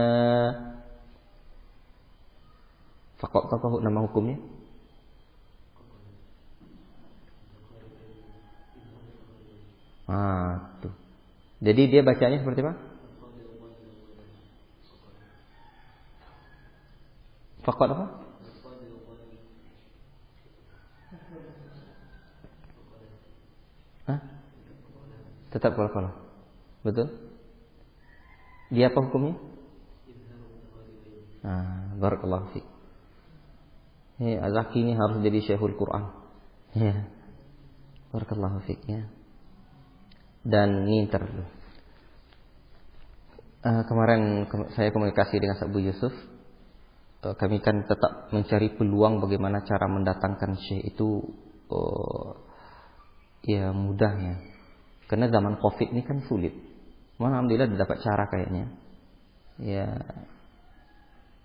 Faqad apa nama hukumnya? Tuh. Jadi dia bacanya seperti apa? Faqad apa? Tetap qala. Betul? Dia apa hukumnya? Barakallahu fiik. Azaki ini harus jadi syekhul Quran. Ya. Barakallahu fiik ya. Dan nginter dulu. Kemarin saya komunikasi dengan Abu Yusuf. Kami kan tetap mencari peluang bagaimana cara mendatangkan syekh itu ya mudah ya. Karena zaman Covid ini kan sulit. Alhamdulillah dapat cara kayaknya. Ya.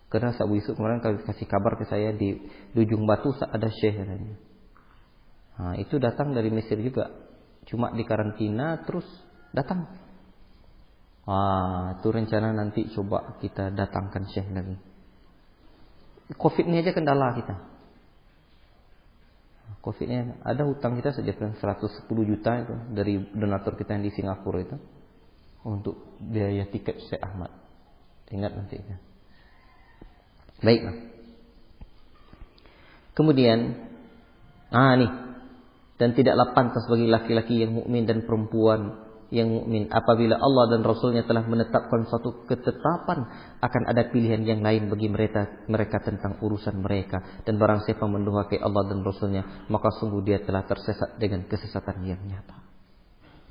Karena Abu Yusuf kemarin kasih kabar ke saya di Ujung Batu ada syekh katanya. Itu datang dari Mesir juga. Cuma di karantina terus datang. Itu rencana nanti coba kita datangkan syekh lagi. Covid ini aja kendala kita. Covid ini ada hutang kita saja kan 110 juta itu dari donatur kita yang di Singapura itu untuk biaya tiket Syekh Ahmad. Ingat nanti ya. Baiklah. Kemudian nih, dan tidaklah pantas bagi laki-laki yang mukmin dan perempuan yang mukmin apabila Allah dan Rasulnya telah menetapkan suatu ketetapan akan ada pilihan yang lain bagi mereka tentang urusan mereka, dan barang siapa mendurhakai Allah dan Rasulnya maka sungguh dia telah tersesat dengan kesesatan yang nyata.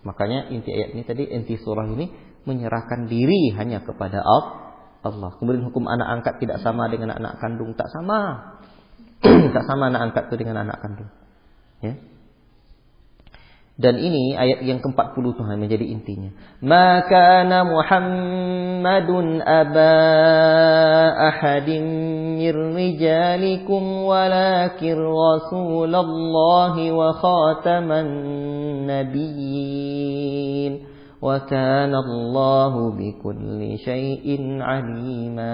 Makanya inti ayat ini tadi, inti surah ini menyerahkan diri hanya kepada Allah. Kemudian hukum anak angkat tidak sama dengan anak kandung, tak sama. Tak sama anak angkat itu dengan anak kandung. Ya. Dan ini ayat yang ke-40 Tuhan menjadi intinya. Ma kana Muhammadun aba ahadin mir rijalikum walakin rasulallahi wa khataman nabiyyin wa kana Allahu bikulli syai'in alima.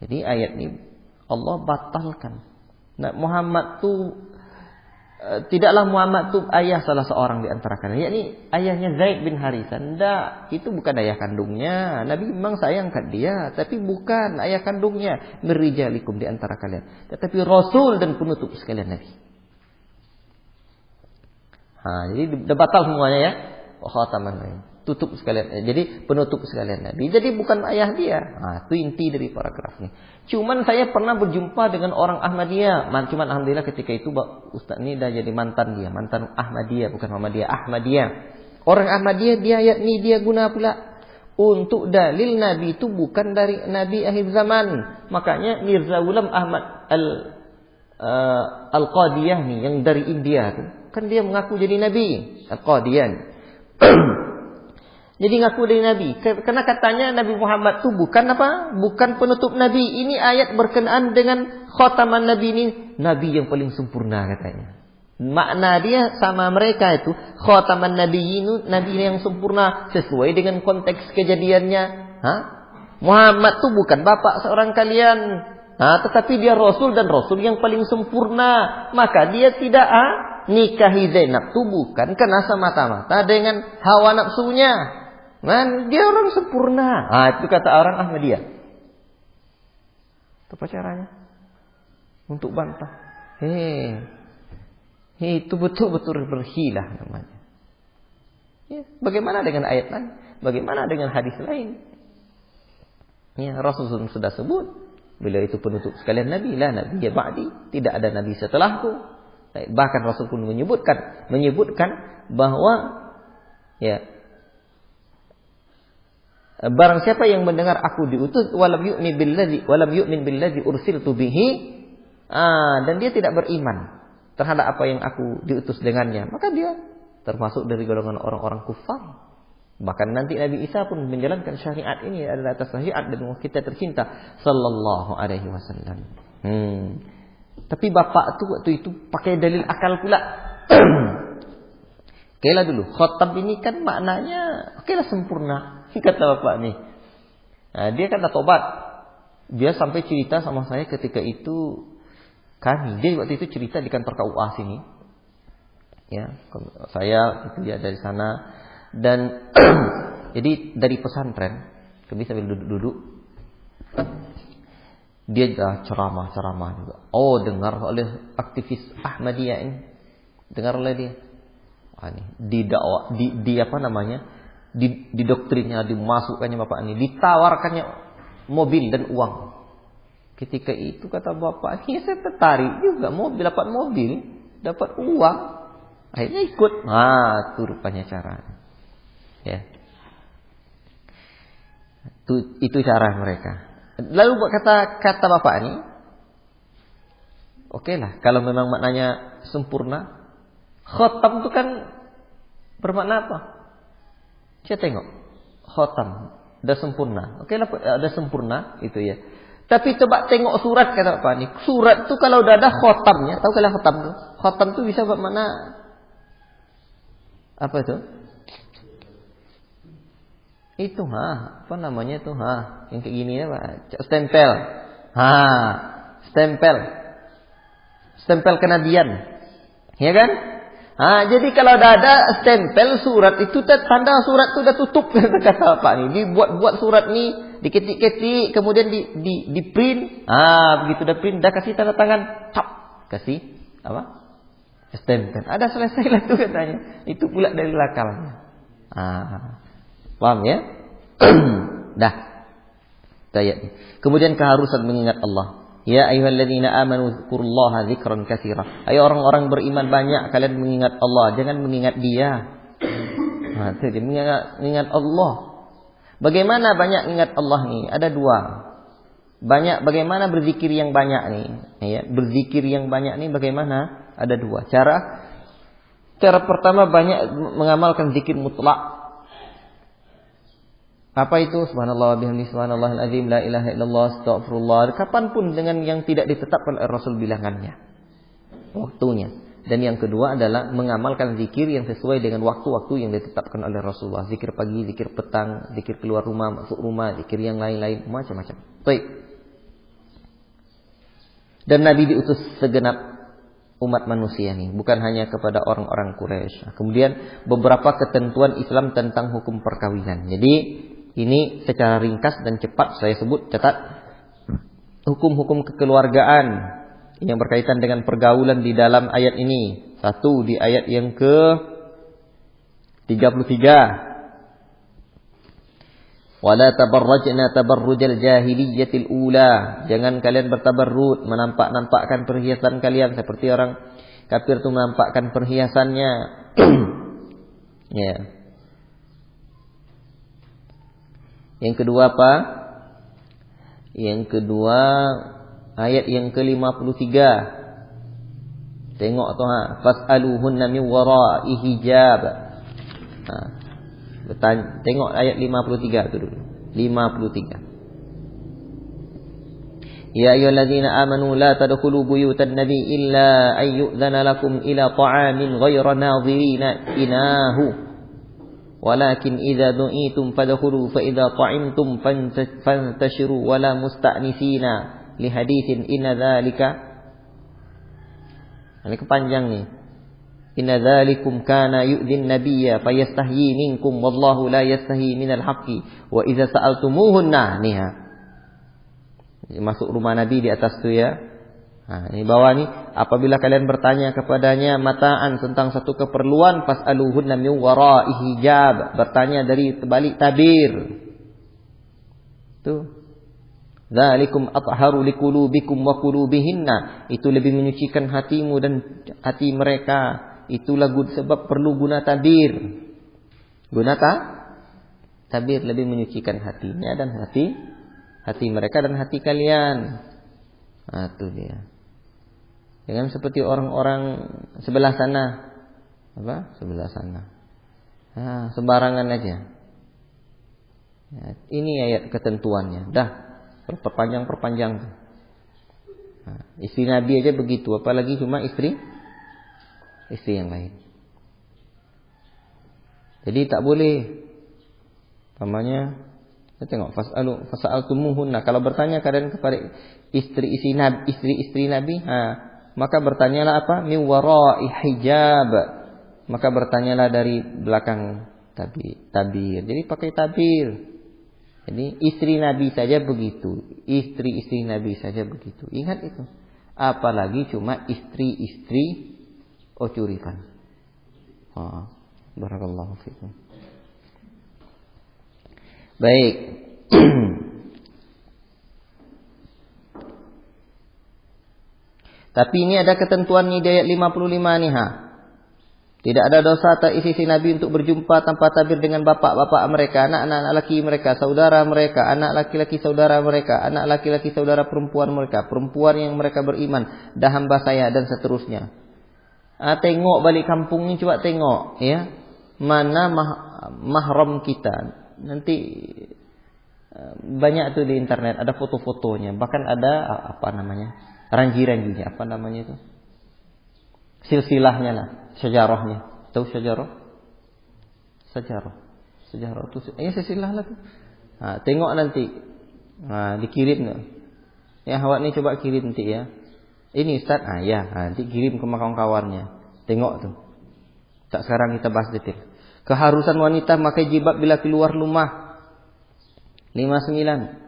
Jadi ayat ini Allah batalkan. Nah, Muhammad tu tidaklah Muhammad tu ayah salah seorang di antara kalian. Yakni ayahnya Zaid bin Harithah. Tidak, itu bukan ayah kandungnya. Nabi memang sayang kat dia, tapi bukan ayah kandungnya. Mirrijalikum di antara kalian, tetapi Rasul dan penutup sekalian Nabi. Jadi dah batal semuanya ya. Khataman Nabi. Tutup sekalian, jadi penutup sekalian Nabi. Jadi bukan ayah dia. Itu inti dari paragraf ini. Cuman saya pernah berjumpa dengan orang Ahmadiyah. Cuman alhamdulillah ketika itu Ustaz ini dah jadi mantan dia, mantan Ahmadiyah, bukan Muhammadiyah, Ahmadiyah. Orang Ahmadiyah dia ayat ini dia guna pula untuk dalil Nabi itu bukan dari Nabi akhir zaman. Makanya Mirza Ghulam Ahmad Al-Qadiyah nih yang dari India tuh, kan dia mengaku jadi Nabi Al-Qadiyah. Jadi ngaku dari Nabi. Karena katanya Nabi Muhammad itu bukan apa? Bukan penutup Nabi. Ini ayat berkenaan dengan khataman Nabi ini. Nabi yang paling sempurna katanya. Makna dia sama mereka itu. Khataman Nabi ini Nabi yang sempurna. Sesuai dengan konteks kejadiannya. Muhammad itu bukan bapak seorang kalian. Tetapi dia Rasul dan Rasul yang paling sempurna. Maka dia tidak nikahi Zainab itu bukan karena semata-mata dengan hawa nafsunya. Dia orang sempurna. Itu kata orang Ahmadiyah. Apa caranya? Untuk bantah. Itu betul-betul berhilah namanya. Bagaimana dengan ayat lain? Bagaimana dengan hadis lain? Rasul sudah sebut. Beliau itu penutup sekalian Nabi. La Nabi ya ba'di. Tidak ada Nabi setelahku. Bahkan Rasul pun menyebutkan bahwa barang siapa yang mendengar aku diutus walam yu'min billazi ursiltu bihi, dan dia tidak beriman terhadap apa yang aku diutus dengannya, maka dia termasuk dari golongan orang-orang kufar. Bahkan nanti Nabi Isa pun menjalankan syariat ini adalah atas syariat dan kita tercinta sallallahu alaihi wasallam. Tapi bapak tu waktu itu pakai dalil akal pula. Okelah dulu, khatam ini kan maknanya okelah sempurna. Kata bapak ni. Dia kan dah tobat. Dia sampai cerita sama saya ketika itu dia waktu itu cerita di kantor KUA sini. Ya, saya itu dia dari sana dan jadi dari pesantren kami sambil duduk-duduk. Dia ceramah juga. Dengar oleh aktivis Ahmadiyah ini. Dengar oleh dia. Di apa namanya? Di doktrinnya dimasukkannya bapak ini, ditawarkannya mobil dan uang. Ketika itu kata bapak, saya tertarik juga dapat mobil, dapat uang. Akhirnya ikut. Itu rupanya caranya. Ya. Itu cara mereka. Lalu kata bapak ini, okelah kalau memang maknanya sempurna. Khatam itu kan bermakna apa? Saya tengok khatam dah sempurna. Okelah dah sempurna itu ya. Tapi coba tengok surat kata bapak ini. Surat tu kalau dah ada khatamnya, tahu kalau khatam tu? Khatam tu bisa bermakna apa itu? Itu apa namanya itu yang kayak gini ya Pak, stempel. Stempel kenabian. Ya kan? Jadi kalau ada stempel surat itu tanda surat itu udah tutup kata Pak nih. Dibuat surat nih, diketik-ketik, kemudian di print. Begitu udah print, dah kasih tanda tangan, tap, kasih apa? Stempel. Ada selesailah tuh katanya. Itu pula dari lakalnya. Paham ya? Dah. Kemudian keharusan mengingat Allah. Ya ayyuhalladzina amanu dzkurullaha dzikran katsira. Ayo orang-orang beriman, banyak kalian mengingat Allah, jangan mengingat dia. Itu dia mengingat Allah. Bagaimana banyak ingat Allah nih? Ada dua. Bagaimana berzikir yang banyak nih? Ya, berzikir yang banyak nih bagaimana? Ada dua. Cara pertama, banyak mengamalkan zikir mutlak. Apa itu? Subhanallah wa bihamdihi, subhanallahil azim, la ilaha illallah, astagfirullah. Kapanpun dengan yang tidak ditetapkan oleh Rasul bilangannya, waktunya. Dan yang kedua adalah mengamalkan zikir yang sesuai dengan waktu-waktu yang ditetapkan oleh Rasulullah. Zikir pagi, zikir petang, zikir keluar rumah, masuk rumah, zikir yang lain-lain, macam-macam. Baik. Dan Nabi diutus segenap umat manusia ini, bukan hanya kepada orang-orang Quraisy. Kemudian beberapa ketentuan Islam tentang hukum perkawinan. Jadi ini secara ringkas dan cepat saya sebut, catat. Hukum-hukum kekeluargaan yang berkaitan dengan pergaulan di dalam ayat ini. Satu, di ayat yang ke-33. Wala tabarrajna tabarrujal jahiliyatil ula. Jangan kalian bertabarrut, menampak-nampakkan perhiasan kalian seperti orang kafir itu menampakkan perhiasannya. Ya. Yang kedua apa? Yang kedua ayat yang ke-53. Tengok tu fas'aluhunna min wara'i hijab. Tengok ayat 53 tu dulu. 53. Ya ayyuhallazina amanu la tadkhulu buyutan nabi illa ay yu'dhana lakum ila ta'amin ghayra nadhirina inahu. Walakin idza du'itum fadkhulu fa idza ta'imtum fantashiru wala musta'nisina li haditsin inna dzalika. Ini kepanjang nih. Inna dzalikum kana yu'dhin nabiyya fayastahyi minkum wallahu la yastahyi minal haqqi wa idza sa'altumuhunna niha. Masuk rumah Nabi di atas tu ya. Ini bawah ni, apabila kalian bertanya kepadanya mataan tentang satu keperluan, fas'aluhunna min wara'i hijab, bertanya dari balik tabir. Tuh. Dzalikum atharu liqulubikum wa qulubihinna. Itu lebih menyucikan hatimu dan hati mereka. Itulah sebab perlu guna tabir. Guna tabir lebih menyucikan hatinya dan hati mereka dan hati kalian. Itu dia. Jangan seperti orang-orang sebelah sana. Apa? Sebelah sana. Sembarangan aja. Ya, ini ayat ketentuannya. Dah, perpanjang. Istri Nabi aja begitu, apalagi cuma istri yang lain. Jadi tak boleh. Namanya, kita tengok fas'altumuhunna. Kalau bertanya kalian kepada istri-istri Nabi, maka bertanyalah apa? Min wara'i hijab. Maka bertanyalah dari belakang tabir. Jadi pakai tabir. Jadi istri Nabi saja begitu. Istri-istri Nabi saja begitu. Ingat itu. Apalagi cuma istri-istri Utsman. Barakallahu fikum. Baik. Tapi ini ada ketentuan di ayat 55 nih Tidak ada dosa atas istri Nabi untuk berjumpa tanpa tabir dengan bapak-bapak mereka, anak-anak laki mereka, saudara mereka, anak laki-laki saudara mereka, anak laki-laki saudara perempuan mereka, perempuan yang mereka beriman, dah hamba saya dan seterusnya. Tengok balik kampung ni, coba tengok ya. Mana mahram kita. Nanti banyak tu di internet ada foto-fotonya, bahkan ada apa namanya? Ranji-ranjinya, apa namanya itu? Silsilahnya lah, sejarahnya. Tahu sejarah? Sejarah itu silsilah lah tu. Tengok nanti. Dikirim Ya awak ni coba kirim nanti ya. Ini Ustaz, nanti kirim ke kawan-kawannya. Tengok tuh. Tak sekarang kita bahas detail. Keharusan wanita memakai jilbab bila keluar rumah. 59.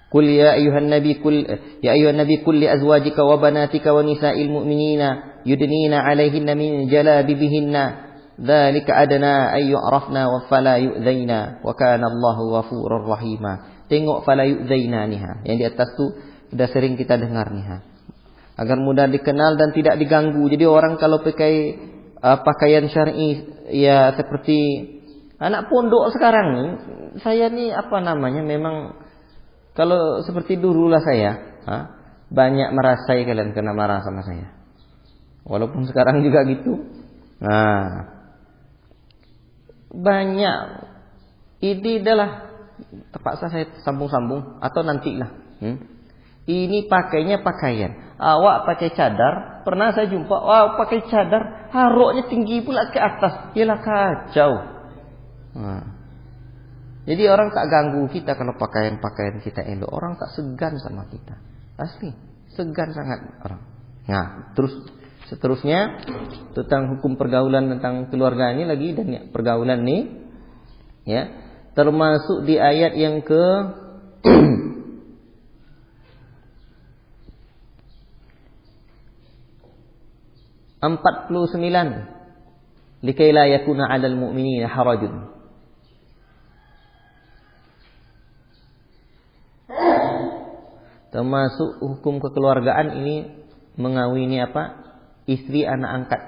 Qul ya ayuhan nabi qul li azwajika wa banatika wa nisa'il mu'minina yudnina 'alaihinna min jalabibihinna dzalika adna ay yu'rafna wa fala yu'dzaina wa kana Allahu ghafurur rahima. Tengok fala yu'dzaina niha. Yang di atas tu sudah sering kita dengar niha. Agar mudah dikenal dan tidak diganggu. Jadi orang kalau pakai pakaian syar'i ya seperti anak pondok sekarang ni, saya ni memang kalau seperti dululah saya, banyak merasai kalian kena marah sama saya. Walaupun sekarang juga gitu. Banyak. Ini adalah terpaksa saya sambung-sambung atau nantilah. Ini pakainya pakaian. Awak pakai cadar, pernah saya jumpa, pakai cadar, haroknya tinggi pula ke atas. Yalah kacau. Jadi orang tak ganggu kita kalau pakaian-pakaian kita elok. Orang tak segan sama kita. Asli, segan sangat orang. Terus seterusnya tentang hukum pergaulan tentang keluarga ini lagi dan pergaulan ini ya, termasuk di ayat yang ke 49. Likai la yakuna 'alal mu'minina harajun. Termasuk hukum kekeluargaan ini mengawini istri anak angkat.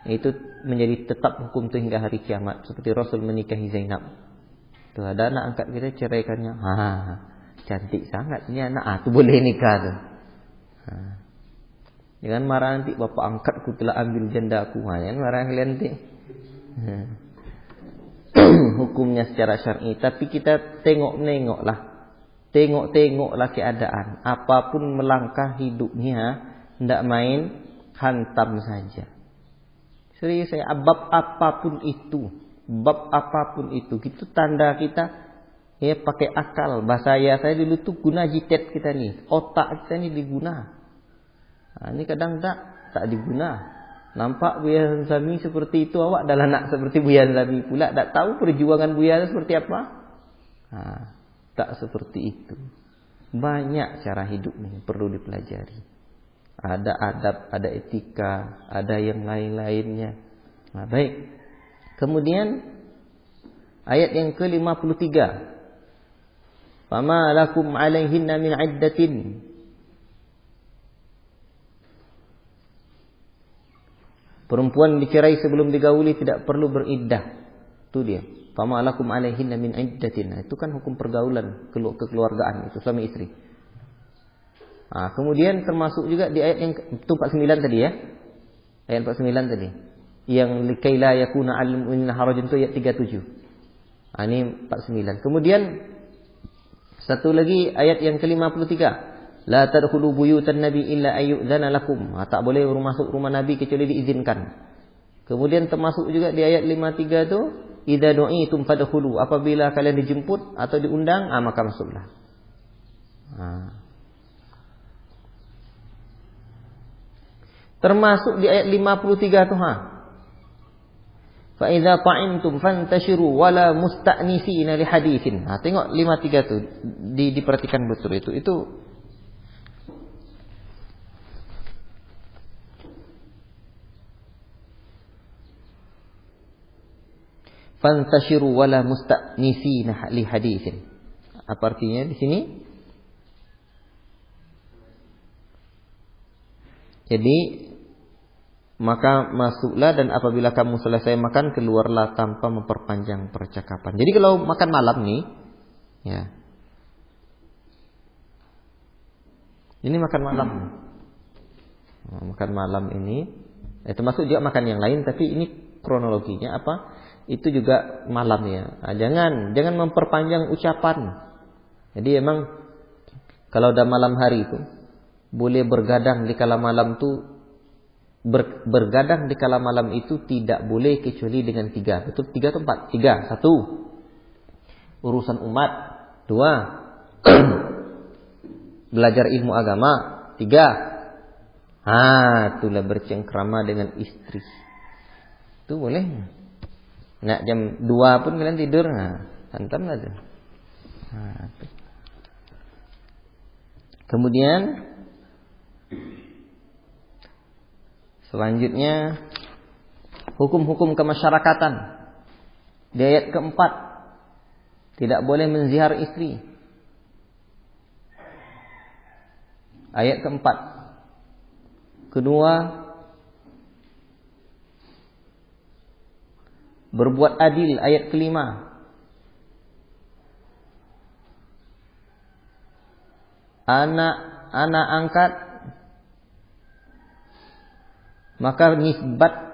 Itu menjadi tetap hukum itu hingga hari kiamat. Seperti Rasul menikahi Zainab. Tuh ada anak angkat kita ceraikannya. Cantik sangat ini anak. Tu boleh nikah tu. Jangan marah nanti bapak angkatku telah ambil janda aku. Jangan marah kalian nanti. Hukumnya secara syar'i. Tapi kita tengok-nengoklah. Tengok-tengoklah keadaan. Apapun melangkah hidupnya, tidak main hantam saja. Serius saya, bab apapun itu, itu tanda kita ya pakai akal. Bahasa saya dulu tuh guna jitet kita nih, otak kita nih diguna. Ini kadang tak diguna. Nampak Buya Zami seperti itu, awak adalah nak seperti Buya Zami pula. Tak tahu perjuangan Buya seperti apa. Tak seperti itu. Banyak cara hidup ini perlu dipelajari. Ada adab, ada etika, ada yang lain-lainnya. Baik. Kemudian ayat yang ke-53. Fama lakum 'alaihinna min 'iddatin. Perempuan dicerai sebelum digauli tidak perlu beriddah. Itu dia. Fama lakum 'alaihinna min 'iddatin. Itu kan hukum pergaulan kekeluargaan itu suami istri. Kemudian termasuk juga di ayat yang itu 49 tadi ya. Ayat 49 tadi. Yang likai la yakuna 'alal mu'minina harajun itu ayat 37. Ini 49. Kemudian satu lagi ayat yang ke-53. La tadkhulu buyutan nabi illa ayyudzana lakum. Tak boleh masuk rumah nabi kecuali diizinkan. Kemudian termasuk juga di ayat 53 tu, idza du'itum fadkhulu. Apabila kalian dijemput atau diundang, maka masuklah. Termasuk di ayat 53 tu fa idza ta'imtum fantashiru wala musta'nisina li haditsin. Tengok 53 tu diperhatikan betul itu fantashiru wala musta'nisina li haditsin. Apa artinya di sini? Jadi maka masuklah dan apabila kamu selesai makan keluarlah tanpa memperpanjang percakapan. Jadi kalau makan malam nih, ya. Ini makan malam. Makan malam ini termasuk juga makan yang lain tapi ini kronologinya apa? Itu juga malam ya. Jangan memperpanjang ucapan. Jadi emang kalau udah malam hari itu boleh bergadang di kala malam tu bergadang di kala malam itu tidak boleh kecuali dengan 3. Betul 3 atau 4? 3. 1. urusan umat. 2. Belajar ilmu agama. 3. Itulah bercengkrama dengan istri. Itu boleh. Nak jam 2 pun kalian tidur. Hantam lah tu. Kemudian selanjutnya hukum-hukum kemasyarakatan. Di ayat keempat, tidak boleh menzihar istri. Ayat keempat. Kedua, berbuat adil. Ayat kelima. Anak angkat, maka nisbat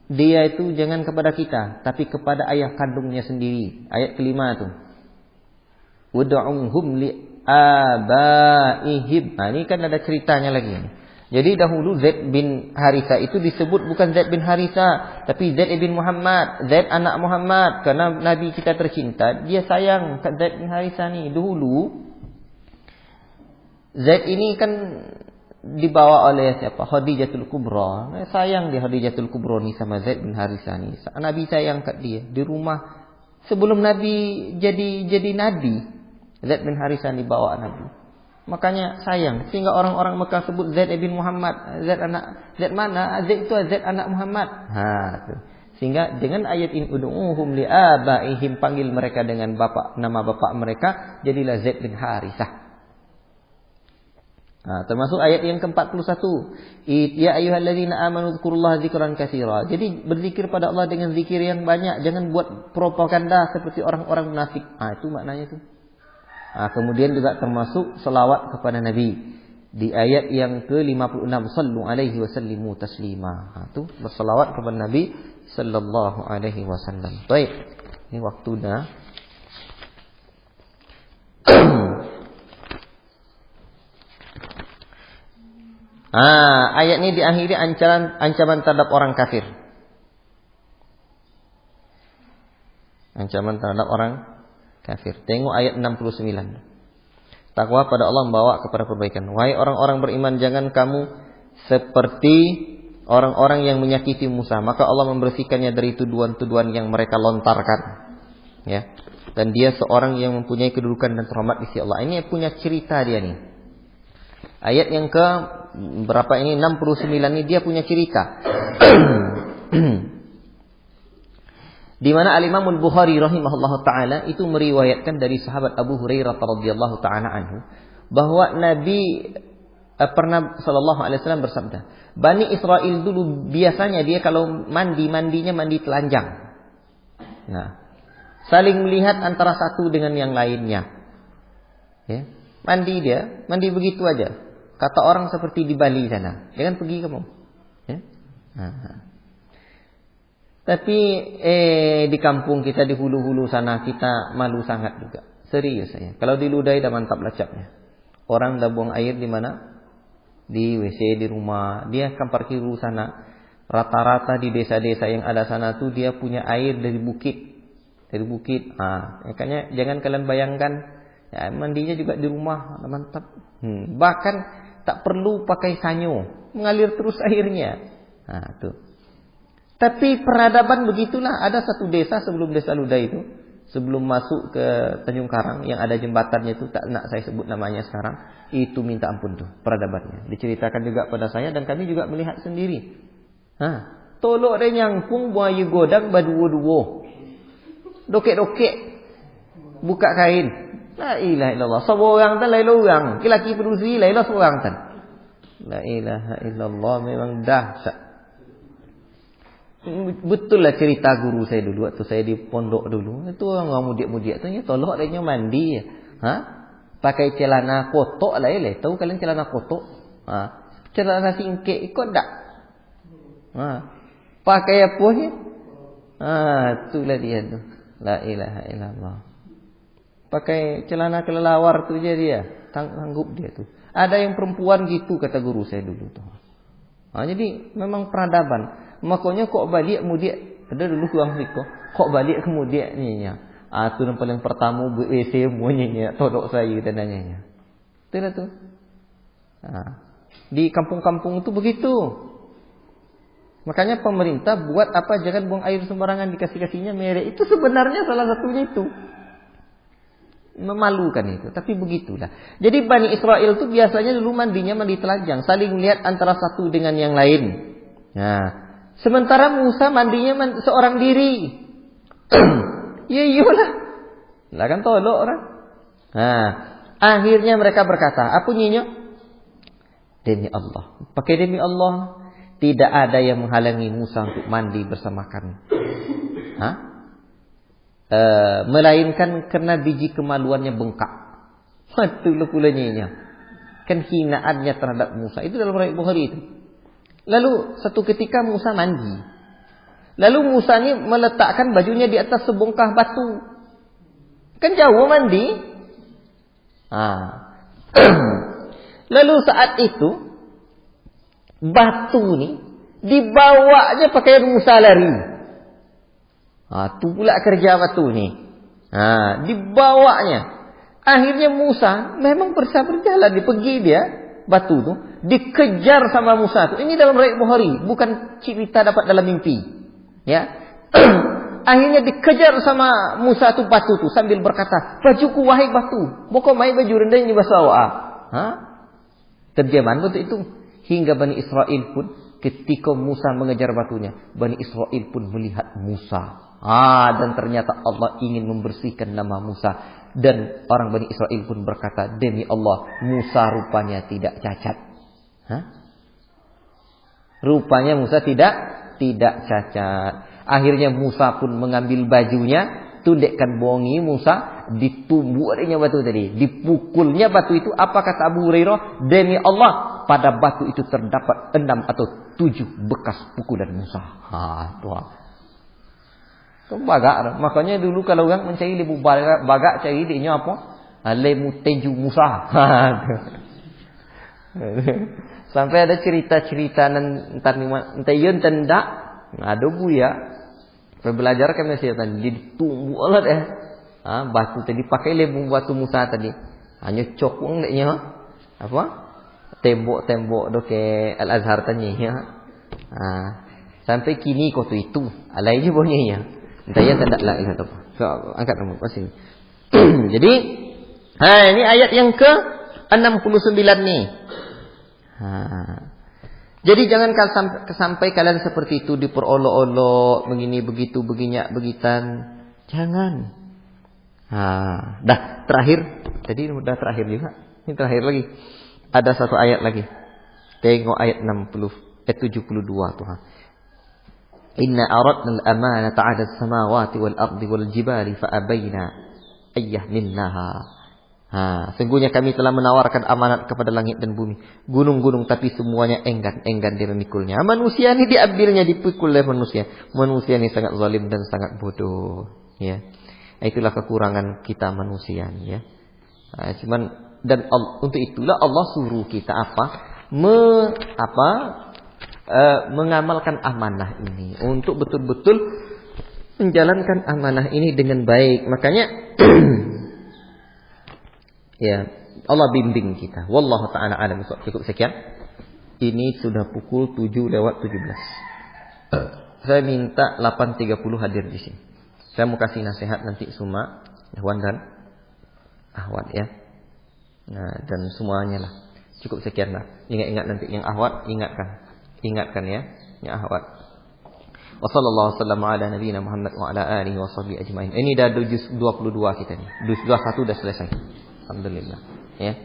dia itu jangan kepada kita, tapi kepada ayah kandungnya sendiri. Ayat kelima itu. Wad'uhum li abaihim. Ini kan ada ceritanya lagi. Jadi dahulu Zaid bin Haritha itu disebut bukan Zaid bin Haritha, tapi Zaid bin Muhammad, Zaid anak Muhammad, karena Nabi kita tercinta, dia sayang kat Zaid bin Haritha ni. Dahulu Zaid ini kan dibawa oleh siapa? Khadijatul Kubra. Sayang dia Khadijatul Kubra ni sama Zaid bin Haritha ni. Nabi sayang kat dia. Di rumah sebelum Nabi jadi nabi, Zaid bin Haritha dibawa Nabi. Makanya sayang sehingga orang-orang Mekah sebut Zaid bin Muhammad. Zaid mana? Zaid itu Zaid anak Muhammad. Tu. Sehingga dengan ayat in ud'uhum li abaihim, panggil mereka dengan nama bapak mereka, jadilah Zaid bin Harithah. Termasuk ayat yang ke-41. Ya ayyuhalladzina amanu dzkurullaha dzikran katsira. Jadi berzikir pada Allah dengan zikir yang banyak, jangan buat propaganda seperti orang-orang munafik. Itu maknanya itu. Kemudian juga termasuk selawat kepada Nabi. Di ayat yang ke-56, sallu alaihi wasallimu taslima. Itu berselawat kepada Nabi sallallahu alaihi wasallam. Baik. Ini waktu dah. Ayat ini diakhiri ancaman terhadap orang kafir. Ancaman terhadap orang kafir. Tengok ayat 69. Takwa pada Allah membawa kepada perbaikan. Wahai orang-orang beriman, jangan kamu seperti orang-orang yang menyakiti Musa, maka Allah membersihkannya dari tuduhan-tuduhan yang mereka lontarkan. Ya. Dan dia seorang yang mempunyai kedudukan dan terhormat di sisi Allah. Ini punya cerita dia nih. Ayat yang ke berapa ini? 69 ini dia punya cerita. Di mana Al-Imam Al-Bukhari rahimahullahu taala itu meriwayatkan dari sahabat Abu Hurairah radhiyallahu taala anhu bahwa Nabi sallallahu alaihi wasallam bersabda, Bani Israel dulu biasanya dia kalau mandinya mandi telanjang. Saling melihat antara satu dengan yang lainnya. Ya. Mandi begitu aja. Kata orang seperti di Bali sana. Jangan pergi kamu. Ya? Tapi di kampung kita di hulu-hulu sana kita malu sangat juga. Serius saya. Kalau diludahi dah mantap lacapnya. Orang dah buang air di mana? Di WC di rumah. Dia akan parkir dulu sana. Rata-rata di desa-desa yang ada sana tuh dia punya air dari bukit. Makanya jangan kalian bayangkan. Ya, mandinya juga di rumah. Mantap. Bahkan tak perlu pakai sanyo, mengalir terus airnya. Tuh. Tapi peradaban begitulah. Ada satu desa sebelum desa Luda itu, sebelum masuk ke Tanjung Karang yang ada jembatannya itu, tak nak saya sebut namanya sekarang. Itu minta ampun tuh peradabannya. Diceritakan juga pada saya dan kami juga melihat sendiri. Tolok dia nyangkung buaya godang baduo-duo. Dokek-dokek. Buka kain. La ilaha illallah. Seorang tan lain orang. Laki peduli lain seorang tan. La ilaha illallah, memang dahsyat. Betul lah cerita guru saya dulu waktu saya di pondok dulu. Itu orang mudik-mudik tu tolok dia mandi. Pakai celana kotok lah. Tahu kalian celana kotok? Celana singkek ikut tak? Pakai apa ni? Itulah dia tu. La ilaha illallah. Pakai celana kelelawar tu je dia. Sanggup dia tu. Ada yang perempuan gitu kata guru saya dulu tu. Jadi memang peradaban. Makanya kok balik kemudian ada dulu orang Afrika. Kok balik kemudian ni nya. Tu yang paling pertama WC semuanya tolok saya tandanya. Itulah tu. Di kampung-kampung itu begitu. Makanya pemerintah buat apa, jangan buang air sembarangan, dikasih-kasihnya merek. Itu sebenarnya salah satunya itu. Memalukan itu, tapi begitulah. Jadi Bani Israel itu biasanya dulu mandinya mandi telanjang, saling melihat antara satu dengan yang lain. Nah, sementara Musa mandinya seorang diri. Ya iyalah. Lah kan tolok orang. Nah, akhirnya mereka berkata, apa bunyinya? Demi Allah. Pakai demi Allah. Tidak ada yang menghalangi Musa untuk mandi bersama kami. Melainkan karena biji kemaluannya bengkak. Itulah pulanya. Kan hinaannya terhadap Musa. Itu dalam riwayat Bukhari itu. Lalu satu ketika Musa mandi. Lalu Musa ini meletakkan bajunya di atas sebongkah batu. Kan jauh mandi. Lalu saat itu batu ni dibawanya pakai Musa lari. Tu pula kerja batu ni. Dibawanya. Akhirnya Musa memang berjalan, pergi dia batu tu dikejar sama Musa tu. Ini dalam riwayat Bukhari, bukan cerita dapat dalam mimpi. Ya. Akhirnya dikejar sama Musa tu batu tu sambil berkata, "Bajuku wahai batu, boko mai baju rendah ini basawa." Terjemahan betul itu. Hingga Bani Israel pun ketika Musa mengejar batunya, Bani Israel pun melihat Musa. Dan ternyata Allah ingin membersihkan nama Musa. Dan orang Bani Israel pun berkata, demi Allah, Musa rupanya tidak cacat. Rupanya Musa tidak cacat. Akhirnya Musa pun mengambil bajunya, tundekkan bongi Musa, ditumbuk adanya batu tadi. Dipukulnya batu itu, apa kata Abu Hurairah? Demi Allah, pada batu itu terdapat 6 atau 7 bekas pukulan Musa. Tuh. Bagak. Makanya dulu kalau orang mencari lembu bagak, cari dia apa? Lembu tinju Musa. Sampai ada cerita-cerita nanti yun tendak. Ada buya. Belajar kan saya tadi ditumbuk lah deh. Batu tadi pakai lembu batu Musa tadi. Hanya cokong deknya. Apa? Tembok-tembok do ke Al-Azhar tadi ya. Sampai kini kau tu itu. Alai je bunyi ya. Saya tak lah ilah tu. So, angkat nombor pasal. Jadi, ini ayat yang ke-69 ni. Jadi jangan sampai kalian seperti itu diperolok-olok, begini begitu, beginyak begitan. Jangan. Dah terakhir. Tadi dah terakhir juga. Ini terakhir lagi. Ada satu ayat lagi. Tengok ayat 72 tu. Inna aradna al-amanata 'ala as-samawati wal-ardi wal-jibali fa-abaina ayyahmilnaha. Sungguhnya kami telah menawarkan amanat kepada langit dan bumi, gunung-gunung, tapi semuanya enggan diremikulnya. Manusia ini diambilnya, dipikul oleh manusia. Manusia ini sangat zalim dan sangat bodoh. Ya, itulah kekurangan kita manusia. Ya, dan untuk itulah Allah suruh kita mengamalkan amanah ini untuk betul-betul menjalankan amanah ini dengan baik. Makanya ya, Allah bimbing kita. Wallahu ta'ala a'lam. Cukup sekian. Ini sudah pukul 7:17. Saya minta 8:30 hadir di sini. Saya mau kasih nasihat nanti semua ikhwan dan akhwat ya. Dan semuanya lah. Cukup sekian lah. Ingat nanti yang akhwat ingatkan ya, yang akhwat. Wa sallallahu wasallam ala nabiyina Muhammad wa ala alihi wa sahbihi ajmain. Ini dah juz 22 kita ni. Juz 21 dah selesai. Alhamdulillah. Ya.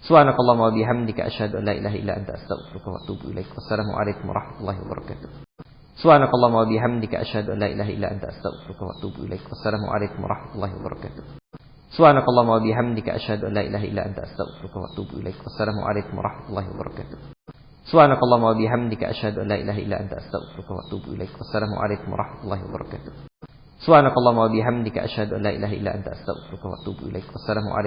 Subhanakallahumma wa bihamdika asyhadu an la ilaha illa anta astaghfiruka wa atubu ilaik. Wassalamualaikum warahmatullahi wabarakatuh. Subhanakallahumma wa bihamdika asyhadu an la ilaha illa anta astaghfiruka wa atubu ilaik. Wassalamualaikum warahmatullahi wabarakatuh. Subhanakallahumma wa bihamdika asyhadu an la ilaha illa anta astaghfiruka wa atubu ilaik. Wassalamualaikum warahmatullahi wabarakatuh. Subhanakallahumma wa bihamdika asyhadu an la ilaha illa anta astaghfiruka wa atubu ilaik. Wassalamualaikum warahmatullahi wabarakatuh. Subhanakallahumma wa bihamdika asyhadu an la ilaha illa anta astaghfiruka wa atubu ilaik. Wassalamualaikum